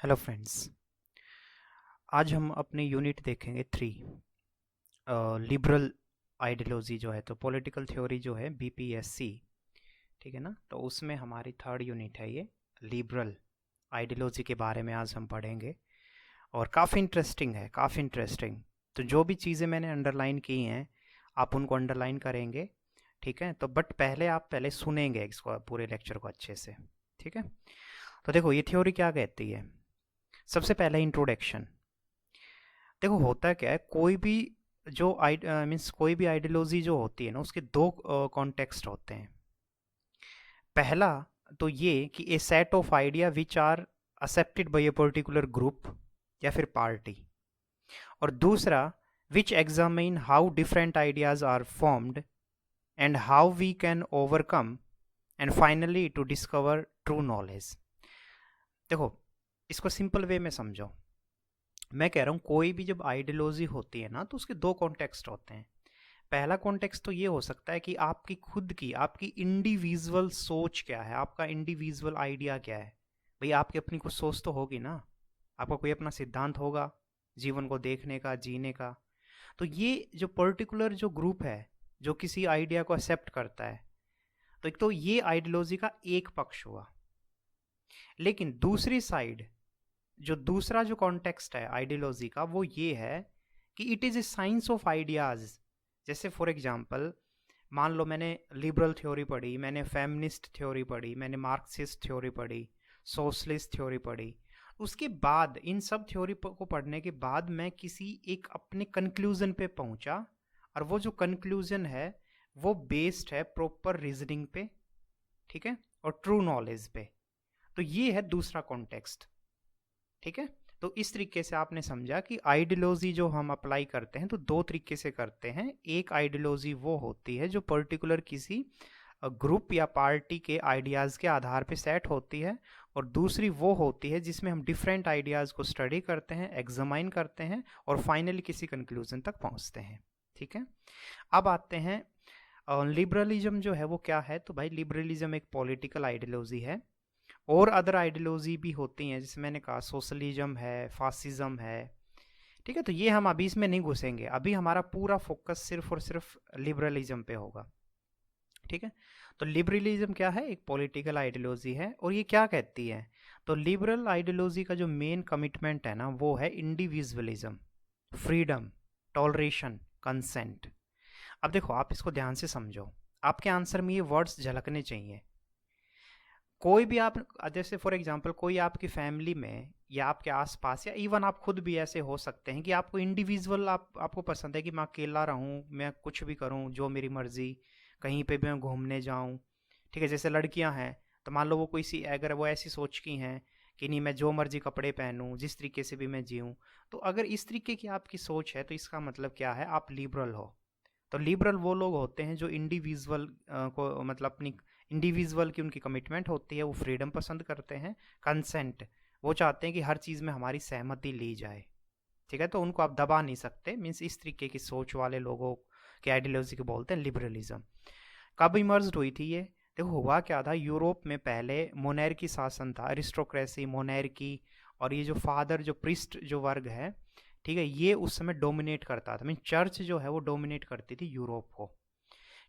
Hello friends. आज हम अपनी यूनिट देखेंगे 3 लिबरल आइडियोलॉजी जो है तो पॉलिटिकल थ्योरी जो है बीपीएससी। ठीक है ना। तो उसमें हमारी थर्ड यूनिट है ये लिबरल आइडियोलॉजी के बारे में आज हम पढ़ेंगे और काफ़ी इंटरेस्टिंग है, काफ़ी इंटरेस्टिंग। तो जो भी चीज़ें मैंने अंडरलाइन की हैं आप उनको अंडरलाइन करेंगे। ठीक है। तो बट आप पहले सुनेंगे इसको पूरे लेक्चर को अच्छे से। ठीक है। तो देखो ये थ्योरी क्या कहती है। सबसे पहले इंट्रोडक्शन। देखो होता क्या है, कोई भी जो मीन्स कोई भी आइडियोलॉजी जो होती है ना उसके दो कॉन्टेक्स्ट होते हैं। पहला तो ये कि a set of idea which are accepted by a particular group या फिर पार्टी, और दूसरा which examine how different ideas are formed and how we can overcome and finally to discover true knowledge. देखो इसको सिंपल वे में समझो। मैं कह रहा हूँ कोई भी जब आइडियोलॉजी होती है ना तो उसके दो कॉन्टेक्स्ट होते हैं। पहला कॉन्टेक्स्ट तो ये हो सकता है कि आपकी खुद की आपकी इंडिविजुअल सोच क्या है, आपका इंडिविजुअल आइडिया क्या है। भाई आपकी अपनी कुछ सोच तो होगी ना, आपका कोई अपना सिद्धांत होगा जीवन को देखने का, जीने का। तो ये जो पर्टिकुलर जो ग्रुप है जो किसी आइडिया को एक्सेप्ट करता है, तो एक तो ये आइडियोलॉजी का एक पक्ष हुआ। लेकिन दूसरी साइड जो दूसरा जो कॉन्टेक्स्ट है आइडियोलॉजी का वो ये है कि it is a science of ideas. जैसे फॉर एग्जांपल मान लो मैंने लिबरल थ्योरी पढ़ी, मैंने फेमिनिस्ट थ्योरी पढ़ी, मैंने मार्क्सिस्ट थ्योरी पढ़ी, सोशलिस्ट थ्योरी पढ़ी। उसके बाद इन सब थ्योरी को पढ़ने के बाद मैं किसी एक अपने कंक्लूजन पे पहुंचा, और वो जो कंक्लूजन है वो बेस्ड है प्रॉपर रीजनिंग पे, ठीक है, और ट्रू नॉलेज पे। तो ये है दूसरा कॉन्टेक्स्ट। ठीक है। तो इस तरीके से आपने समझा कि आइडियोलॉजी जो हम अप्लाई करते हैं तो दो तरीके से करते हैं। एक आइडियोलॉजी वो होती है जो पर्टिकुलर किसी ग्रुप या पार्टी के आइडियाज़ के आधार पे सेट होती है, और दूसरी वो होती है जिसमें हम डिफरेंट आइडियाज़ को स्टडी करते हैं, एग्जामाइन करते हैं और फाइनली किसी कंक्लूजन तक पहुंचते हैं। ठीक है। अब आते हैं लिबरलिज्म जो है वो क्या है। तो भाई लिबरलिज्म एक पॉलिटिकल आइडियोलॉजी है, और अदर आइडियोलॉजी भी होती हैं जैसे मैंने कहा सोशलिज्म है, फासिज्म है। ठीक है। तो ये हम अभी इसमें नहीं घुसेंगे, अभी हमारा पूरा फोकस सिर्फ और सिर्फ लिबरलिज्म पे होगा। ठीक है। तो लिबरलिज्म क्या है, एक पॉलिटिकल आइडियोलॉजी है, और ये क्या कहती है। तो लिबरल आइडियोलॉजी का जो मेन कमिटमेंट है ना वो है इंडिविजुअलिज्म, फ्रीडम, टॉलरेशन, कंसेंट। अब देखो आप इसको ध्यान से समझो, आपके आंसर में ये वर्ड्स झलकने चाहिए। कोई भी आप जैसे फॉर एग्जांपल कोई आपकी फैमिली में या आपके आसपास या इवन आप खुद भी ऐसे हो सकते हैं कि आपको इंडिविजुअल आपको पसंद है कि मैं अकेला रहूं, मैं कुछ भी करूं जो मेरी मर्जी, कहीं पे भी मैं घूमने जाऊं। ठीक है। जैसे लड़कियां हैं तो मान लो वो कोई सी अगर वो ऐसी सोच की हैं कि नहीं मैं जो मर्जी कपड़े पहनूं, जिस तरीके से भी मैं जीऊं। तो अगर इस तरीके की आपकी सोच है तो इसका मतलब क्या है, आप लिबरल हो। तो लिबरल वो लोग होते हैं जो इंडिविजुअल को मतलब अपनी इंडिविजुअल की उनकी कमिटमेंट होती है, वो फ्रीडम पसंद करते हैं। कंसेंट, वो चाहते हैं कि हर चीज़ में हमारी सहमति ली जाए। ठीक है। तो उनको आप दबा नहीं सकते, मीन्स इस तरीके की सोच वाले लोगों के आइडियोलॉजी को बोलते हैं लिबरलिज्म। कब इमर्ज हुई थी ये। देखो हुआ क्या था, यूरोप में पहले मोनेर्की शासन था, अरिस्टोक्रेसी, मोनेर्की, और ये जो फादर जो प्रिस्ट जो वर्ग है, ठीक है, ये उस समय डोमिनेट करता था। मीन चर्च जो है वो डोमिनेट करती थी यूरोप को।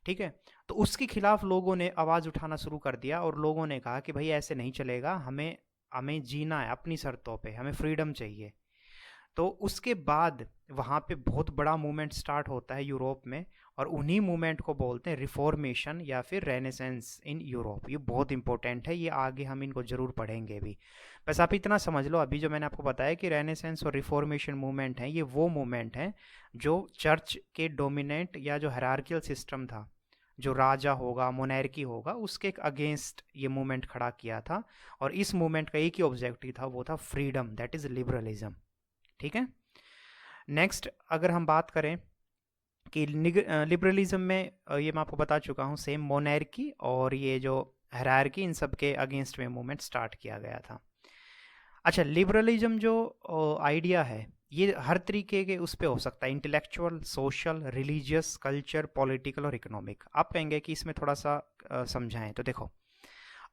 ठीक है। तो उसके खिलाफ लोगों ने आवाज़ उठाना शुरू कर दिया, और लोगों ने कहा कि भाई ऐसे नहीं चलेगा, हमें हमें जीना है अपनी शर्तों पे, हमें फ्रीडम चाहिए। तो उसके बाद वहाँ पे बहुत बड़ा मूवमेंट स्टार्ट होता है यूरोप में, और उन्हीं मूवमेंट को बोलते हैं रिफॉर्मेशन या फिर रेनेसेंस इन यूरोप। ये बहुत इंपॉर्टेंट है, ये आगे हम इनको जरूर पढ़ेंगे भी। बस आप इतना समझ लो अभी जो मैंने आपको बताया कि रेनेसेंस और रिफॉर्मेशन मूवमेंट हैं, ये वो मूवमेंट हैं जो चर्च के डोमिनेंट या जो हायरार्कियल सिस्टम था, जो राजा होगा, मोनेर्की होगा, उसके एक अगेंस्ट ये मूवमेंट खड़ा किया था। और इस मूवमेंट का एक ही ऑब्जेक्टिव था, वो था फ्रीडम, दैट इज लिबरलिज्म। ठीक है। नेक्स्ट अगर हम बात करें कि लिबरलिज्म में ये मैं आपको बता चुका हूँ, सेम मोनेर्की और ये जो हायरार्की, इन सब के अगेंस्ट में मूवमेंट स्टार्ट किया गया था। अच्छा, लिबरलिज्म जो आइडिया है ये हर तरीके के उस पे हो सकता है, intellectual, social, religious, culture, political और इकोनॉमिक। आप कहेंगे कि इसमें थोड़ा सा समझाएं, तो देखो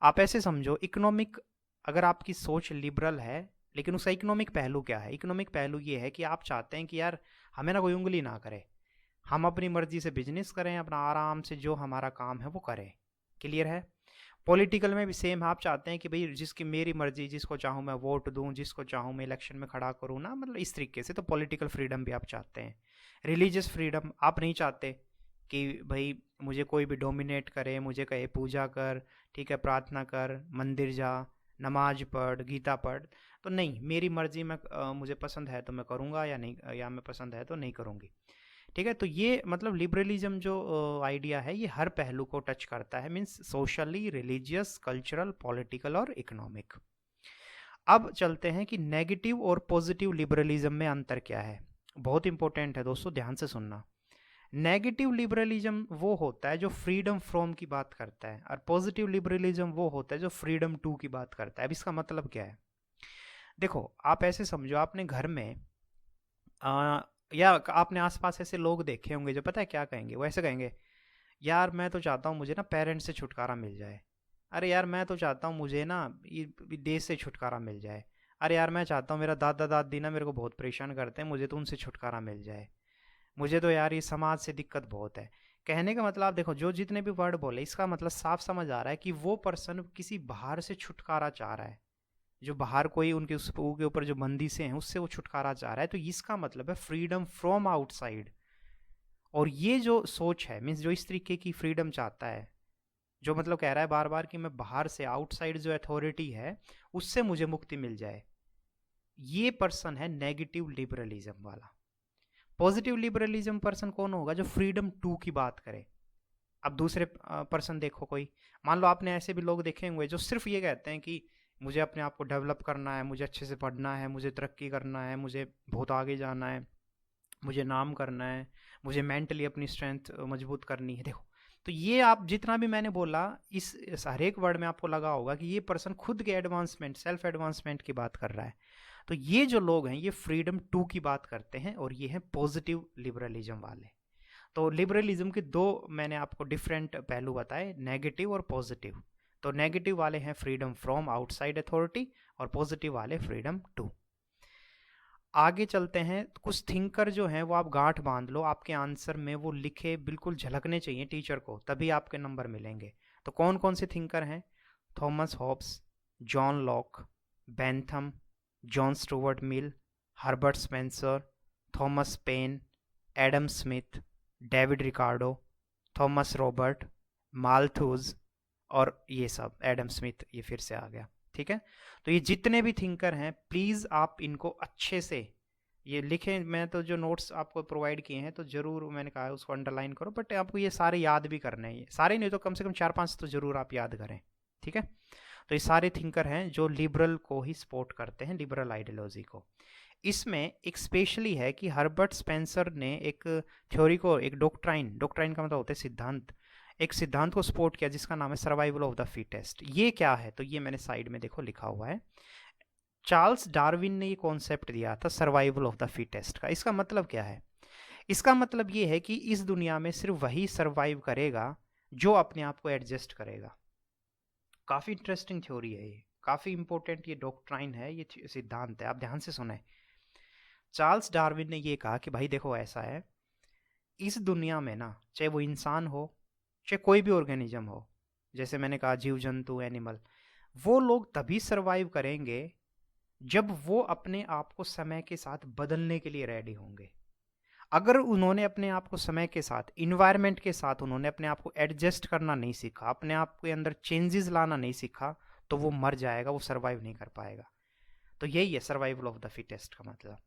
आप ऐसे समझो, इकोनॉमिक अगर आपकी सोच लिबरल है लेकिन उसका इकोनॉमिक पहलू क्या है? इकोनॉमिक पहलू ये है कि आप चाहते हैं कि यार हमें ना कोई उंगली ना करे, हम अपनी मर्जी से बिजनेस करें, अपना आराम से जो हमारा काम है वो करें। क्लियर है? पॉलिटिकल में भी सेम है, आप चाहते हैं कि भाई जिसकी मेरी मर्जी, जिसको चाहूँ मैं वोट दूँ, जिसको चाहूँ मैं इलेक्शन में खड़ा करूँ ना, मतलब इस तरीके से। तो पॉलिटिकल फ्रीडम भी आप चाहते हैं। रिलीजियस फ्रीडम आप नहीं चाहते कि भाई मुझे कोई भी डोमिनेट करे, मुझे कहे पूजा कर, ठीक है, प्रार्थना कर, मंदिर जा, नमाज पढ़, गीता पढ़। तो नहीं, मेरी मर्जी, मैं मुझे पसंद है तो मैं करूँगा या नहीं, या मैं पसंद है तो नहीं करूँगी। ठीक है, तो ये मतलब लिबरलिज्म जो आइडिया है ये हर पहलू को टच करता है, means socially, religious, cultural, political और इकोनॉमिक। अब चलते हैं कि नेगेटिव और पॉजिटिव लिबरलिज्म में अंतर क्या है। बहुत इंपॉर्टेंट है दोस्तों, ध्यान से सुनना। नेगेटिव लिबरलिज्म वो होता है जो फ्रीडम फ्रॉम की बात करता है, और पॉजिटिव लिबरलिज्म वो होता है जो फ्रीडम टू की बात करता है। अब इसका मतलब क्या है? देखो, आप ऐसे समझो, आपने घर में या आपने आसपास ऐसे लोग देखे होंगे जो पता है क्या कहेंगे, वो ऐसे कहेंगे, यार मैं तो चाहता हूँ मुझे ना पेरेंट्स से छुटकारा मिल जाए। अरे यार मैं तो चाहता हूँ मुझे ना ये देश से छुटकारा मिल जाए। अरे यार मैं चाहता हूँ, मेरा दादा दादी ना मेरे को बहुत परेशान करते हैं, मुझे तो उनसे छुटकारा मिल जाए। मुझे तो यार ये समाज से दिक्कत बहुत है। कहने का मतलब, आप देखो, जो जितने भी वर्ड बोले इसका मतलब साफ समझ आ रहा है कि वो पर्सन किसी बाहर से छुटकारा चाह रहा है, जो बाहर कोई उनके उस के ऊपर जो बंदिशें हैं उससे वो छुटकारा चाह रहा है। तो इसका मतलब है फ्रीडम फ्रॉम आउटसाइड। और ये जो सोच है, मीन्स जो इस तरीके की फ्रीडम चाहता है, जो मतलब कह रहा है बार बार कि मैं बाहर से, आउटसाइड जो अथॉरिटी है उससे मुझे मुक्ति मिल जाए, ये पर्सन है नेगेटिव लिबरलिज्म वाला। पॉजिटिव लिबरलिज्म पर्सन कौन होगा? जो फ्रीडम टू की बात करे। अब दूसरे पर्सन देखो, कोई मान लो आपने ऐसे भी लोग देखे होंगे जो सिर्फ ये कहते हैं कि मुझे अपने आप को डेवलप करना है, मुझे अच्छे से पढ़ना है, मुझे तरक्की करना है, मुझे बहुत आगे जाना है, मुझे नाम करना है, मुझे मेंटली अपनी स्ट्रेंथ मजबूत करनी है। देखो, तो ये आप जितना भी मैंने बोला, इस हर एक वर्ड में आपको लगा होगा कि ये पर्सन खुद के एडवांसमेंट, सेल्फ एडवांसमेंट की बात कर रहा है। तो ये जो लोग हैं ये फ्रीडम टू की बात करते हैं, और ये हैं पॉजिटिव लिबरलिज्म वाले। तो लिबरलिज्म के दो मैंने आपको डिफरेंट पहलू बताए, नेगेटिव और पॉजिटिव। तो नेगेटिव वाले हैं फ्रीडम फ्रॉम आउटसाइड अथॉरिटी, और पॉजिटिव वाले फ्रीडम टू। आगे चलते हैं, तो कुछ थिंकर जो हैं वो आप गांठ बांध लो, आपके आंसर में वो लिखे बिल्कुल झलकने चाहिए टीचर को, तभी आपके नंबर मिलेंगे। तो कौन कौन से थिंकर हैं? Thomas Hobbes, John Locke, Bentham, John Stuart Mill, Herbert Spencer, Thomas Paine, Adam Smith, David Ricardo, Thomas Robert, Malthus, और ये सब एडम स्मिथ, ये फिर से आ गया। ठीक है, तो ये जितने भी थिंकर हैं प्लीज़ आप इनको अच्छे से ये लिखें। मैं तो जो नोट्स आपको प्रोवाइड किए हैं तो ज़रूर, मैंने कहा है उसको अंडरलाइन करो, बट आपको ये सारे याद भी करने हैं, ये सारे नहीं तो कम से कम 4-5 तो ज़रूर आप याद करें। ठीक है, तो ये सारे थिंकर हैं जो लिबरल को ही सपोर्ट करते हैं, लिबरल आइडियोलॉजी को। इसमें एक स्पेशली है कि हर्बर्ट स्पेंसर ने एक थ्योरी को, एक डॉक्ट्राइन, डॉक्ट्राइन का मतलब होता है सिद्धांत, एक सिद्धांत को सपोर्ट किया जिसका नाम है सर्वाइवल ऑफ द फिटेस्ट। ये क्या है? तो ये मैंने साइड में देखो लिखा हुआ है। चार्ल्स डार्विन ने ये कॉन्सेप्ट दिया था सर्वाइवल ऑफ द फिटेस्ट का। इसका मतलब क्या है? इसका मतलब ये है कि इस दुनिया में सिर्फ वही सर्वाइव करेगा जो अपने आप को एडजस्ट करेगा। काफ़ी इंटरेस्टिंग थ्योरी है ये, काफ़ी इंपॉर्टेंट ये डॉक्ट्राइन है, ये सिद्धांत है, आप ध्यान से सुने। चार्ल्स डार्विन ने ये कहा कि भाई देखो ऐसा है, इस दुनिया में ना, चाहे वो इंसान हो, चाहे कोई भी ऑर्गेनिज्म हो, जैसे मैंने कहा जीव जंतु, एनिमल, वो लोग तभी सरवाइव करेंगे जब वो अपने आप को समय के साथ बदलने के लिए रेडी होंगे। अगर उन्होंने अपने आप को समय के साथ, इन्वायरमेंट के साथ उन्होंने अपने आप को एडजस्ट करना नहीं सीखा, अपने आप के अंदर चेंजेस लाना नहीं सीखा, तो वो मर जाएगा, वो सर्वाइव नहीं कर पाएगा। तो यही है सर्वाइवल ऑफ द फिटेस्ट का मतलब।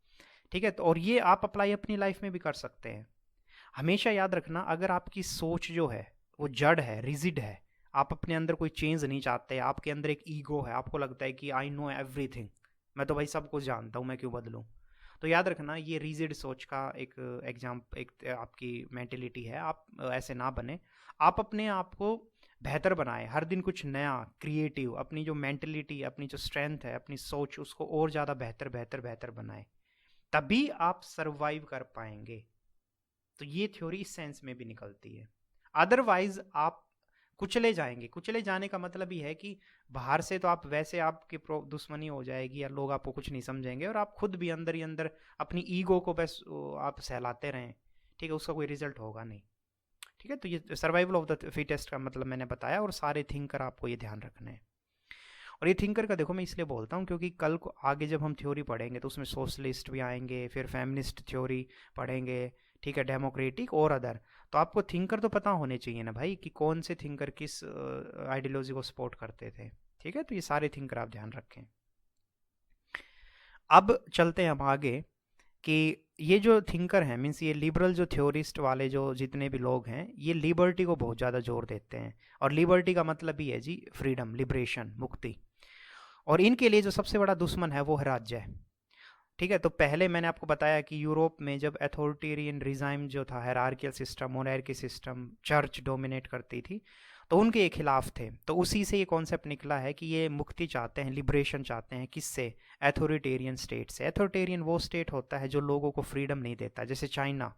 ठीक है, तो और ये आप अप्लाई अपनी लाइफ में भी कर सकते हैं। हमेशा याद रखना, अगर आपकी सोच जो है वो जड़ है, रिजिड है, आप अपने अंदर कोई चेंज नहीं चाहते, आपके अंदर एक ईगो है, आपको लगता है कि आई नो एवरीथिंग, मैं तो भाई सब कुछ जानता हूँ, मैं क्यों बदलूँ, तो याद रखना ये रिजिड सोच का एक एक आपकी मेंटेलिटी है। आप ऐसे ना बने, आप अपने आप को बेहतर बनाएं, हर दिन कुछ नया क्रिएटिव, अपनी जो मेंटेलिटी, अपनी जो स्ट्रेंथ है, अपनी सोच, उसको और ज़्यादा बेहतर बेहतर बेहतर बनाएं, तभी आप सर्वाइव कर पाएंगे। तो ये थ्योरी इस सेंस में भी निकलती है। अदरवाइज आप कुचले जाएंगे। कुचले जाने का मतलब ही है कि बाहर से तो आप वैसे आपकी दुश्मनी हो जाएगी या लोग आपको कुछ नहीं समझेंगे, और आप खुद भी अंदर ही अंदर अपनी ईगो को बस आप सहलाते रहें, ठीक है, उसका कोई रिजल्ट होगा नहीं। ठीक है, तो ये सर्वाइवल ऑफ द फिटेस्ट का मतलब मैंने बताया, और सारे थिंकर आपको ये ध्यान रखने हैं। और ये थिंकर का देखो मैं इसलिए बोलता हूँ क्योंकि कल को आगे जब हम थ्योरी पढ़ेंगे तो उसमें सोशलिस्ट भी आएंगे, फिर फेमिनिस्ट थ्योरी पढ़ेंगे, ठीक है, डेमोक्रेटिक और अदर। तो आपको थिंकर तो पता होने चाहिए ना भाई कि कौन से थिंकर किस आइडियोलॉजी को सपोर्ट करते थे। ठीक है, तो ये सारे थिंकर आप ध्यान रखें। अब चलते हैं हम आगे कि ये जो थिंकर हैं, मीन्स ये लिबरल जो थ्योरिस्ट वाले जो जितने भी लोग हैं, ये लिबर्टी को बहुत ज़्यादा जोर देते हैं। और लिबर्टी का मतलब ही है जी फ्रीडम, लिबरेशन, मुक्ति। और इनके लिए जो सबसे बड़ा दुश्मन है वो है राज्य। ठीक है, तो पहले मैंने आपको बताया कि यूरोप में जब अथॉरिटेरियन रिजाइम जो था, hierarchical system, monarchy system, church dominate करती थी, तो उनके ये खिलाफ थे। तो उसी से ये कॉन्सेप्ट निकला है कि ये मुक्ति चाहते हैं, लिबरेशन चाहते हैं। किससे? अथॉरिटेरियन स्टेट से। अथॉरिटेरियन वो स्टेट होता है जो लोगों को फ्रीडम नहीं देता, जैसे चाइना,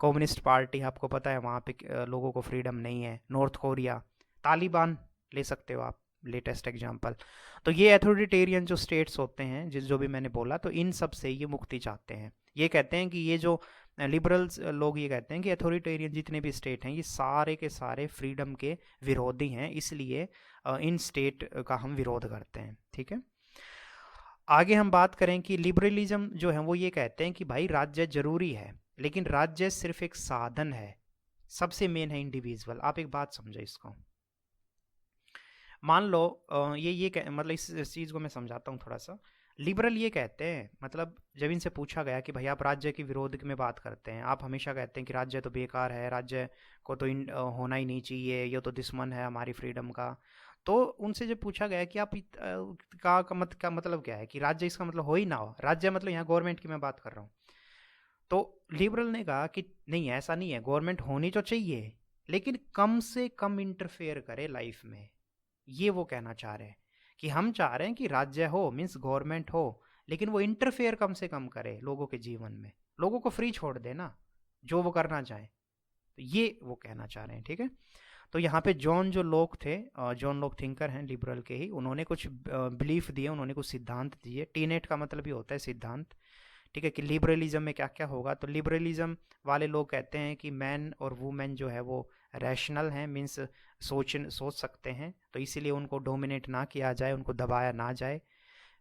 कम्युनिस्ट पार्टी, आपको पता है वहाँ पे लोगों को फ्रीडम नहीं है। नॉर्थ कोरिया, तालिबान ले सकते हो आप, लेटेस्ट एग्जाम्पल। तो ये अथॉरिटेरियन जो स्टेट्स होते हैं, जो भी मैंने बोला, तो इन सब से ये मुक्ति चाहते हैं। ये कहते हैं कि ये जो लिबरल्स लोग ये कहते हैं कि अथॉरिटेरियन जितने भी स्टेट हैं ये सारे के सारे फ्रीडम के विरोधी हैं, इसलिए इन स्टेट का हम विरोध करते हैं। ठीक है, आगे हम बात करें कि लिबरलिज्म जो है वो ये कहते हैं कि भाई राज्य जरूरी है, लेकिन राज्य सिर्फ एक साधन है, सबसे मेन है इंडिविजुअल। आप एक बात समझो इसको, मान लो मतलब इस चीज़ को मैं समझाता हूँ थोड़ा सा। लिबरल ये कहते हैं, मतलब जब इनसे पूछा गया कि भाई आप राज्य के विरोध में बात करते हैं, आप हमेशा कहते हैं कि राज्य तो बेकार है, राज्य को तो होना ही नहीं चाहिए, ये तो दुश्मन है हमारी फ्रीडम का। तो उनसे जब पूछा गया कि आप का मतलब क्या है, कि राज्य इसका मतलब हो ही ना हो, राज्य मतलब यहाँ गवर्नमेंट की मैं बात कर रहा हूँ। तो लिबरल ने कहा कि नहीं, ऐसा नहीं है, गवर्नमेंट होनी तो चाहिए लेकिन कम से कम इंटरफेयर करे लाइफ में। ये वो कहना चाह रहे हैं कि हम चाह रहे हैं कि राज्य हो, मीन्स गवर्नमेंट हो, लेकिन वो इंटरफेयर कम से कम करे लोगों के जीवन में, लोगों को फ्री छोड़ दे ना, जो वो करना चाहे। तो ये वो कहना चाह रहे हैं। ठीक है, तो यहाँ पे जॉन जो लोग थे, जॉन लोग थिंकर हैं लिबरल के ही, उन्होंने कुछ बिलीफ दिए, उन्होंने कुछ सिद्धांत दिए। टीनेट का मतलब ही होता है सिद्धांत। ठीक है, कि लिबरलिज्म में क्या क्या होगा। तो लिबरलिज्म वाले लोग कहते हैं कि मैन और वुमेन जो है वो रैशनल हैं, मीन्स सोच सकते हैं, तो इसीलिए उनको डोमिनेट ना किया जाए, उनको दबाया ना जाए।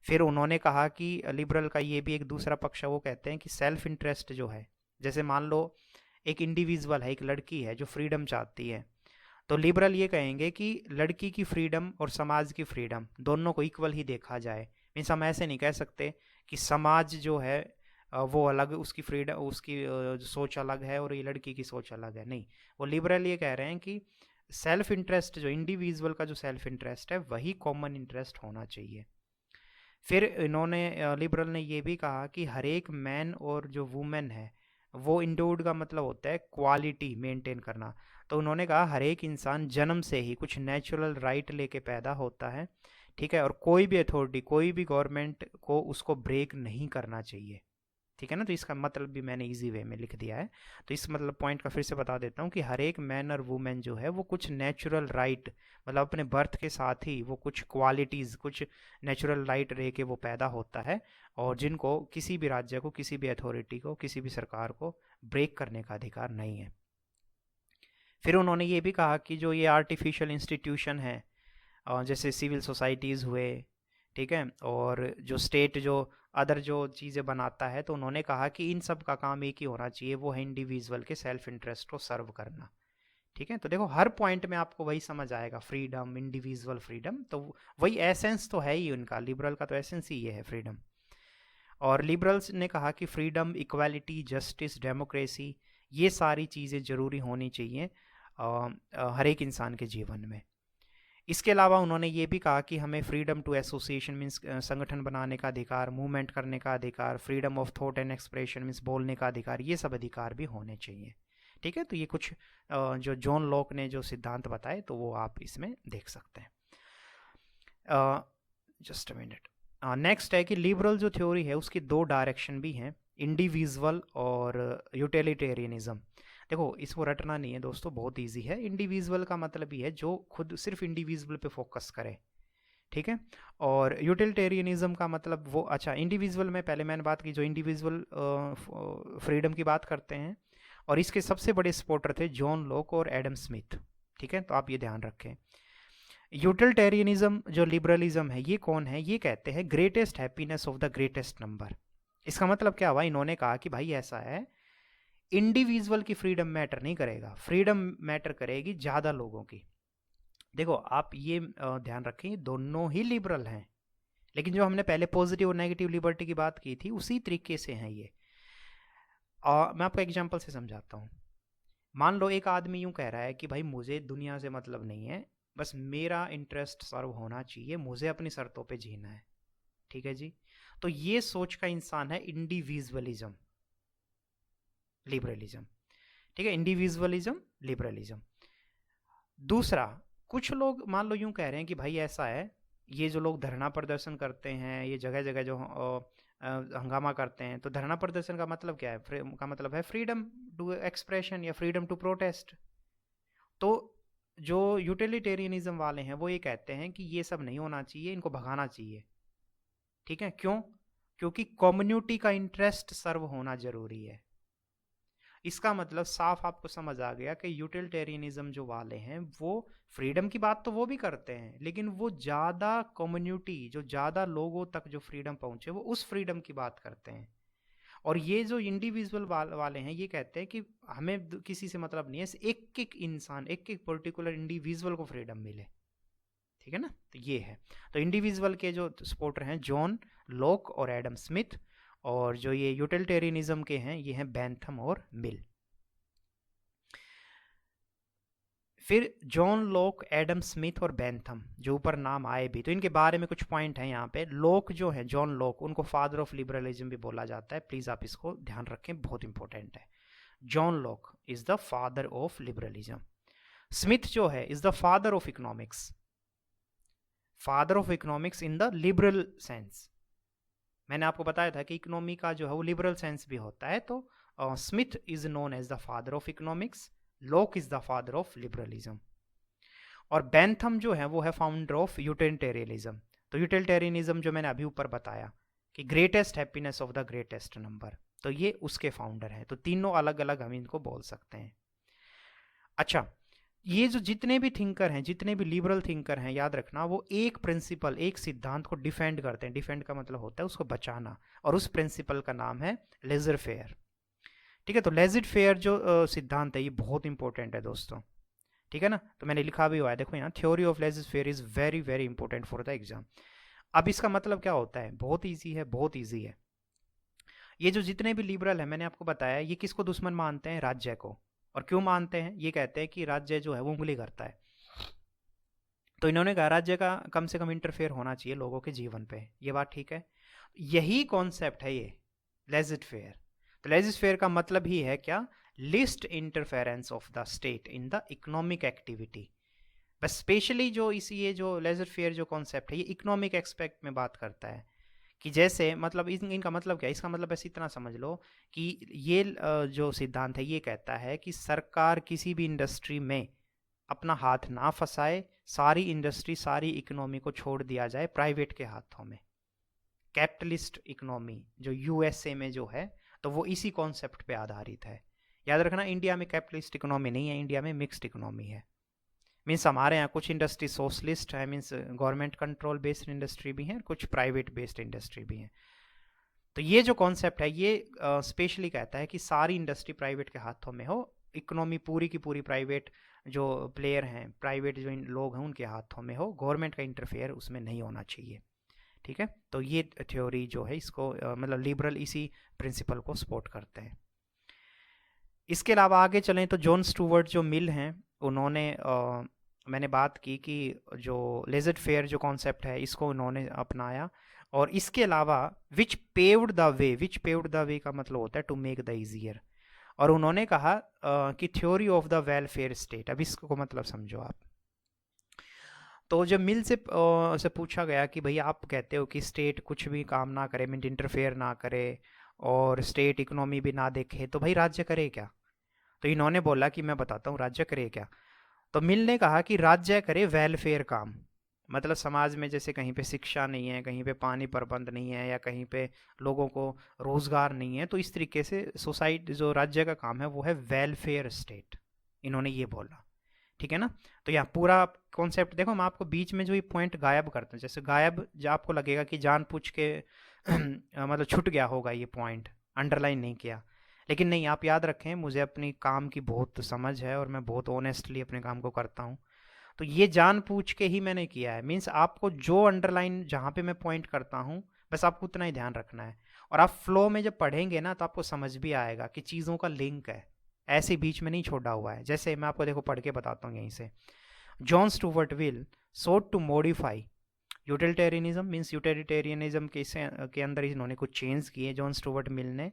फिर उन्होंने कहा कि लिबरल का ये भी एक दूसरा पक्ष है, वो कहते हैं कि सेल्फ इंटरेस्ट जो है, जैसे मान लो एक इंडिविजुअल है, एक लड़की है जो फ्रीडम चाहती है, तो लिबरल ये कहेंगे कि लड़की की फ्रीडम और समाज की फ्रीडम दोनों को इक्वल ही देखा जाए। मीन्स हम ऐसे नहीं कह सकते कि समाज जो है वो अलग, उसकी फ्रीडम, उसकी सोच अलग है और ये लड़की की सोच अलग है। नहीं, वो लिबरल ये कह रहे हैं कि सेल्फ इंटरेस्ट, जो इंडिविजुअल का जो सेल्फ इंटरेस्ट है वही कॉमन इंटरेस्ट होना चाहिए। फिर इन्होंने लिबरल ने ये भी कहा कि हर एक मैन और जो वुमेन है वो इंडोर्ड का मतलब होता है क्वालिटी मेंटेन करना। तो उन्होंने कहा हर एक इंसान जन्म से ही कुछ नेचुरल राइट लेके पैदा होता है। ठीक है, और कोई भी अथॉरिटी, कोई भी गवर्नमेंट को उसको ब्रेक नहीं करना चाहिए। ठीक है ना, तो इसका मतलब भी मैंने इजी वे में लिख दिया है। तो इस मतलब पॉइंट का फिर से बता देता हूँ कि हर एक मैन और वुमेन जो है वो कुछ नेचुरल राइट, मतलब अपने बर्थ के साथ ही वो कुछ क्वालिटीज़, कुछ नेचुरल राइट रह के वो पैदा होता है, और जिनको किसी भी राज्य को, किसी भी अथॉरिटी को, किसी भी सरकार को ब्रेक करने का अधिकार नहीं है। फिर उन्होंने ये भी कहा कि जो ये आर्टिफिशियल इंस्टीट्यूशन है, जैसे सिविल सोसाइटीज़ हुए, ठीक है, और जो स्टेट जो अदर जो चीज़ें बनाता है, तो उन्होंने कहा कि इन सब का काम एक ही होना चाहिए, वो है इंडिविजुअल के सेल्फ इंटरेस्ट को सर्व करना। ठीक है, तो देखो हर पॉइंट में आपको वही समझ आएगा, फ्रीडम, इंडिविजुअल फ्रीडम, तो वही एसेंस तो है ही उनका, लिबरल का तो एसेंस ही ये है, फ्रीडम। और लिबरल्स ने कहा कि फ्रीडम, इक्वालिटी, जस्टिस, डेमोक्रेसी, ये सारी चीज़ें ज़रूरी होनी चाहिए हर एक इंसान के जीवन में। इसके अलावा उन्होंने ये भी कहा कि हमें फ्रीडम टू एसोसिएशन, मीन्स संगठन बनाने का अधिकार, मूवमेंट करने का अधिकार, freedom of thought and expression, means बोलने का अधिकार, ये सब अधिकार भी होने चाहिए। ठीक है, तो ये कुछ जो जॉन लॉक ने जो सिद्धांत बताए, तो वो आप इसमें देख सकते हैं। Just a minute. नेक्स्ट है कि लिबरल जो थ्योरी है उसकी दो डायरेक्शन भी हैं, इंडिविजुअल और यूटिलिटेरियनिज्म। देखो इसको रटना नहीं है दोस्तों, बहुत इजी है। इंडिविजुअल का मतलब ही है जो खुद सिर्फ इंडिविजुअल पे फोकस करे, ठीक है। और यूटिलिटेरियनिज्म का मतलब वो, अच्छा इंडिविजुअल में पहले मैंने बात की, जो इंडिविजुअल फ्रीडम की बात करते हैं, और इसके सबसे बड़े सपोर्टर थे जॉन लॉक और एडम स्मिथ, ठीक है। तो आप ये ध्यान रखें। यूटिलिटेरियनिज्म जो लिबरलिज्म है, ये कौन है? ये कहते हैं greatest happiness of the greatest number. इसका मतलब क्या हुआ? इन्होंने कहा कि भाई ऐसा है, इंडिविजुअल की फ्रीडम मैटर नहीं करेगा, फ्रीडम मैटर करेगी ज़्यादा लोगों की। देखो आप ये ध्यान रखें, दोनों ही लिबरल हैं, लेकिन जो हमने पहले पॉजिटिव और नेगेटिव लिबर्टी की बात की थी उसी तरीके से हैं ये। मैं आपको एग्जांपल से समझाता हूँ। मान लो एक आदमी यूं कह रहा है कि भाई मुझे दुनिया से मतलब नहीं है, बस मेरा इंटरेस्ट सर्व होना चाहिए, मुझे अपनी शर्तों पे जीना है, ठीक है जी। तो ये सोच का इंसान है इंडिविजुअलिज्म लिबरलिज्म, ठीक है। Individualism liberalism. दूसरा, कुछ लोग मान लो यूं कह रहे हैं कि भाई ऐसा है, ये जो लोग धरना प्रदर्शन करते हैं, ये जगह जगह जो हंगामा करते हैं, तो धरना प्रदर्शन का मतलब क्या है? का मतलब है फ्रीडम टू एक्सप्रेशन या फ्रीडम टू प्रोटेस्ट। तो जो यूटिलिटेरियनिज्म वाले हैं वो ये कहते हैं कि ये सब नहीं होना चाहिए, इनको भगाना चाहिए, ठीक है। क्यों? क्योंकि कम्युनिटी का इंटरेस्ट सर्व होना जरूरी है। इसका मतलब साफ आपको समझ आ गया कि यूटिलिटेरियनिज्म जो वाले हैं वो फ्रीडम की बात तो वो भी करते हैं, लेकिन वो ज़्यादा कम्युनिटी, जो ज़्यादा लोगों तक जो फ्रीडम पहुंचे, वो उस फ्रीडम की बात करते हैं। और ये जो इंडिविजुअल वाले हैं ये कहते हैं कि हमें किसी से मतलब नहीं है, एक एक इंसान, एक एक पर्टिकुलर इंडिविजुअल को फ्रीडम मिले, ठीक है ना। तो ये है, तो इंडिविजुअल के जो सपोर्टर हैं जॉन लॉक और एडम स्मिथ, और जो ये यूटिलिटेरियनिज्म के हैं ये हैं बेंथम और मिल। फिर जॉन लॉक, एडम स्मिथ और बेंथम जो ऊपर नाम आए भी, तो इनके बारे में कुछ पॉइंट हैं यहाँ पे। लॉक जो है, जॉन लॉक, उनको फादर ऑफ लिबरलिज्म भी बोला जाता है, प्लीज आप इसको ध्यान रखें, बहुत इंपॉर्टेंट है। John Locke is the father of liberalism. Smith जो है is the father of economics, father of economics in the liberal sense. मैंने आपको बताया था कि इकोनॉमी का जो है वो लिबरल सेंस भी होता है। तो Smith is known as the father of economics, Locke is the father of liberalism, और बेंथम जो है वो है फाउंडर ऑफ यूटिलिटेरियनिज्म। तो यूटिलिटेरियनिज्म जो मैंने अभी ऊपर बताया कि greatest happiness of the greatest number, तो ये उसके फाउंडर हैं। तो तीनों अलग अलग हम इनको बोल सकते हैं। अच्छा, ये जो जितने भी थिंकर हैं, जितने भी लिबरल थिंकर हैं, याद रखना वो एक प्रिंसिपल, एक सिद्धांत को डिफेंड करते हैं। डिफेंड का मतलब होता है उसको बचाना, और उस प्रिंसिपल का नाम है लेजर फेयर, ठीक है। तो लेजर फेयर जो सिद्धांत है ये बहुत इंपॉर्टेंट है दोस्तों, ठीक है ना। तो मैंने लिखा भी हुआ है, देखो यहाँ, theory of laissez faire is very very important for the exam. अब इसका मतलब क्या होता है? बहुत ईजी है, बहुत ईजी है। ये जो जितने भी लिबरल है, मैंने आपको बताया, ये किसको दुश्मन मानते हैं? राज्य को। और क्यों मानते हैं? ये कहते हैं कि राज्य जो है वो उंगली करता है। तो इन्होंने कहा राज्य का कम से कम इंटरफेयर होना चाहिए लोगों के जीवन पे। ये बात ठीक है, यही कॉन्सेप्ट है ये लेजर फेयर। तो लेजर फेयर का मतलब ही है क्या? List interference of the state in the economic activity. बस स्पेशली जो ये जो लेजर फेयर जो कॉन्सेप्ट है ये इकोनॉमिक एक्सपेक्ट में बात करता है, कि जैसे मतलब इनका मतलब क्या है? इसका मतलब बस इतना समझ लो कि ये जो सिद्धांत है ये कहता है कि सरकार किसी भी इंडस्ट्री में अपना हाथ ना फंसाए, सारी इंडस्ट्री, सारी इकोनॉमी को छोड़ दिया जाए प्राइवेट के हाथों में। कैपिटलिस्ट इकोनॉमी जो यूएसए में जो है, तो वो इसी कॉन्सेप्ट पे आधारित है। याद रखना, इंडिया में कैपिटलिस्ट इकोनॉमी नहीं है, इंडिया में मिक्स्ड इकोनॉमी है। मीन्स हमारे यहाँ कुछ इंडस्ट्री सोशलिस्ट है, means government control based industry भी है, कुछ प्राइवेट बेस्ड इंडस्ट्री भी है। तो ये जो कॉन्सेप्ट है ये स्पेशली कहता है कि सारी इंडस्ट्री प्राइवेट के हाथों में हो, इकोनॉमी पूरी की पूरी प्राइवेट जो प्लेयर हैं, प्राइवेट जो लोग हैं उनके हाथों में हो, गवर्नमेंट का इंटरफेयर उसमें नहीं होना चाहिए, ठीक है। तो ये थ्योरी जो है इसको मतलब लिबरल इसी प्रिंसिपल को सपोर्ट करते हैं। इसके अलावा आगे चलें तो जॉन स्टूवर्ट जो मिल हैं, उन्होंने मैंने बात की कि जो लेजर फेयर जो कॉन्सेप्ट है इसको उन्होंने अपनाया। और इसके अलावा विच पेव्ड द वे का मतलब होता है टू मेक द ईजियर। और उन्होंने कहा कि theory of the welfare state. अब इसको मतलब समझो आप। तो जब मिल से पूछा गया कि भाई आप कहते हो कि स्टेट कुछ भी काम ना करे, मीन इंटरफेयर ना करे, और स्टेट इकोनॉमी भी ना देखे, तो भाई राज्य करे क्या? तो इन्होंने बोला कि मैं बताता हूँ राज्य करे क्या। तो मिल ने कहा कि राज्य करे वेलफेयर काम, मतलब समाज में जैसे कहीं पे शिक्षा नहीं है, कहीं पे पानी प्रबंध नहीं है, या कहीं पे लोगों को रोजगार नहीं है, तो इस तरीके से सोसाइटी जो राज्य का काम है वो है वेलफेयर स्टेट, इन्होंने ये बोला। ठीक है ना। तो यहाँ पूरा कॉन्सेप्ट देखो, हम आपको बीच में जो ये पॉइंट गायब करते हैं, जैसे गायब जो आपको लगेगा कि जानबूझ के मतलब छूट गया होगा ये पॉइंट, अंडरलाइन नहीं किया, लेकिन नहीं, आप याद रखें, मुझे अपनी काम की बहुत समझ है और मैं बहुत ऑनेस्टली अपने काम को करता हूँ। तो ये जानबूझ के ही मैंने किया है, मीन्स आपको जो अंडरलाइन जहाँ पे मैं पॉइंट करता हूँ बस आपको उतना ही ध्यान रखना है, और आप फ्लो में जब पढ़ेंगे ना तो आपको समझ भी आएगा कि चीज़ों का लिंक है, ऐसे बीच में नहीं छोड़ा हुआ है। जैसे मैं आपको देखो पढ़ के बताता हूँ यहीं से, John Stuart Mill sought to modify utilitarianism, means utilitarianism के अंदर इन्होंने कुछ चेंज किए जॉन स्टुअर्ट मिल ने,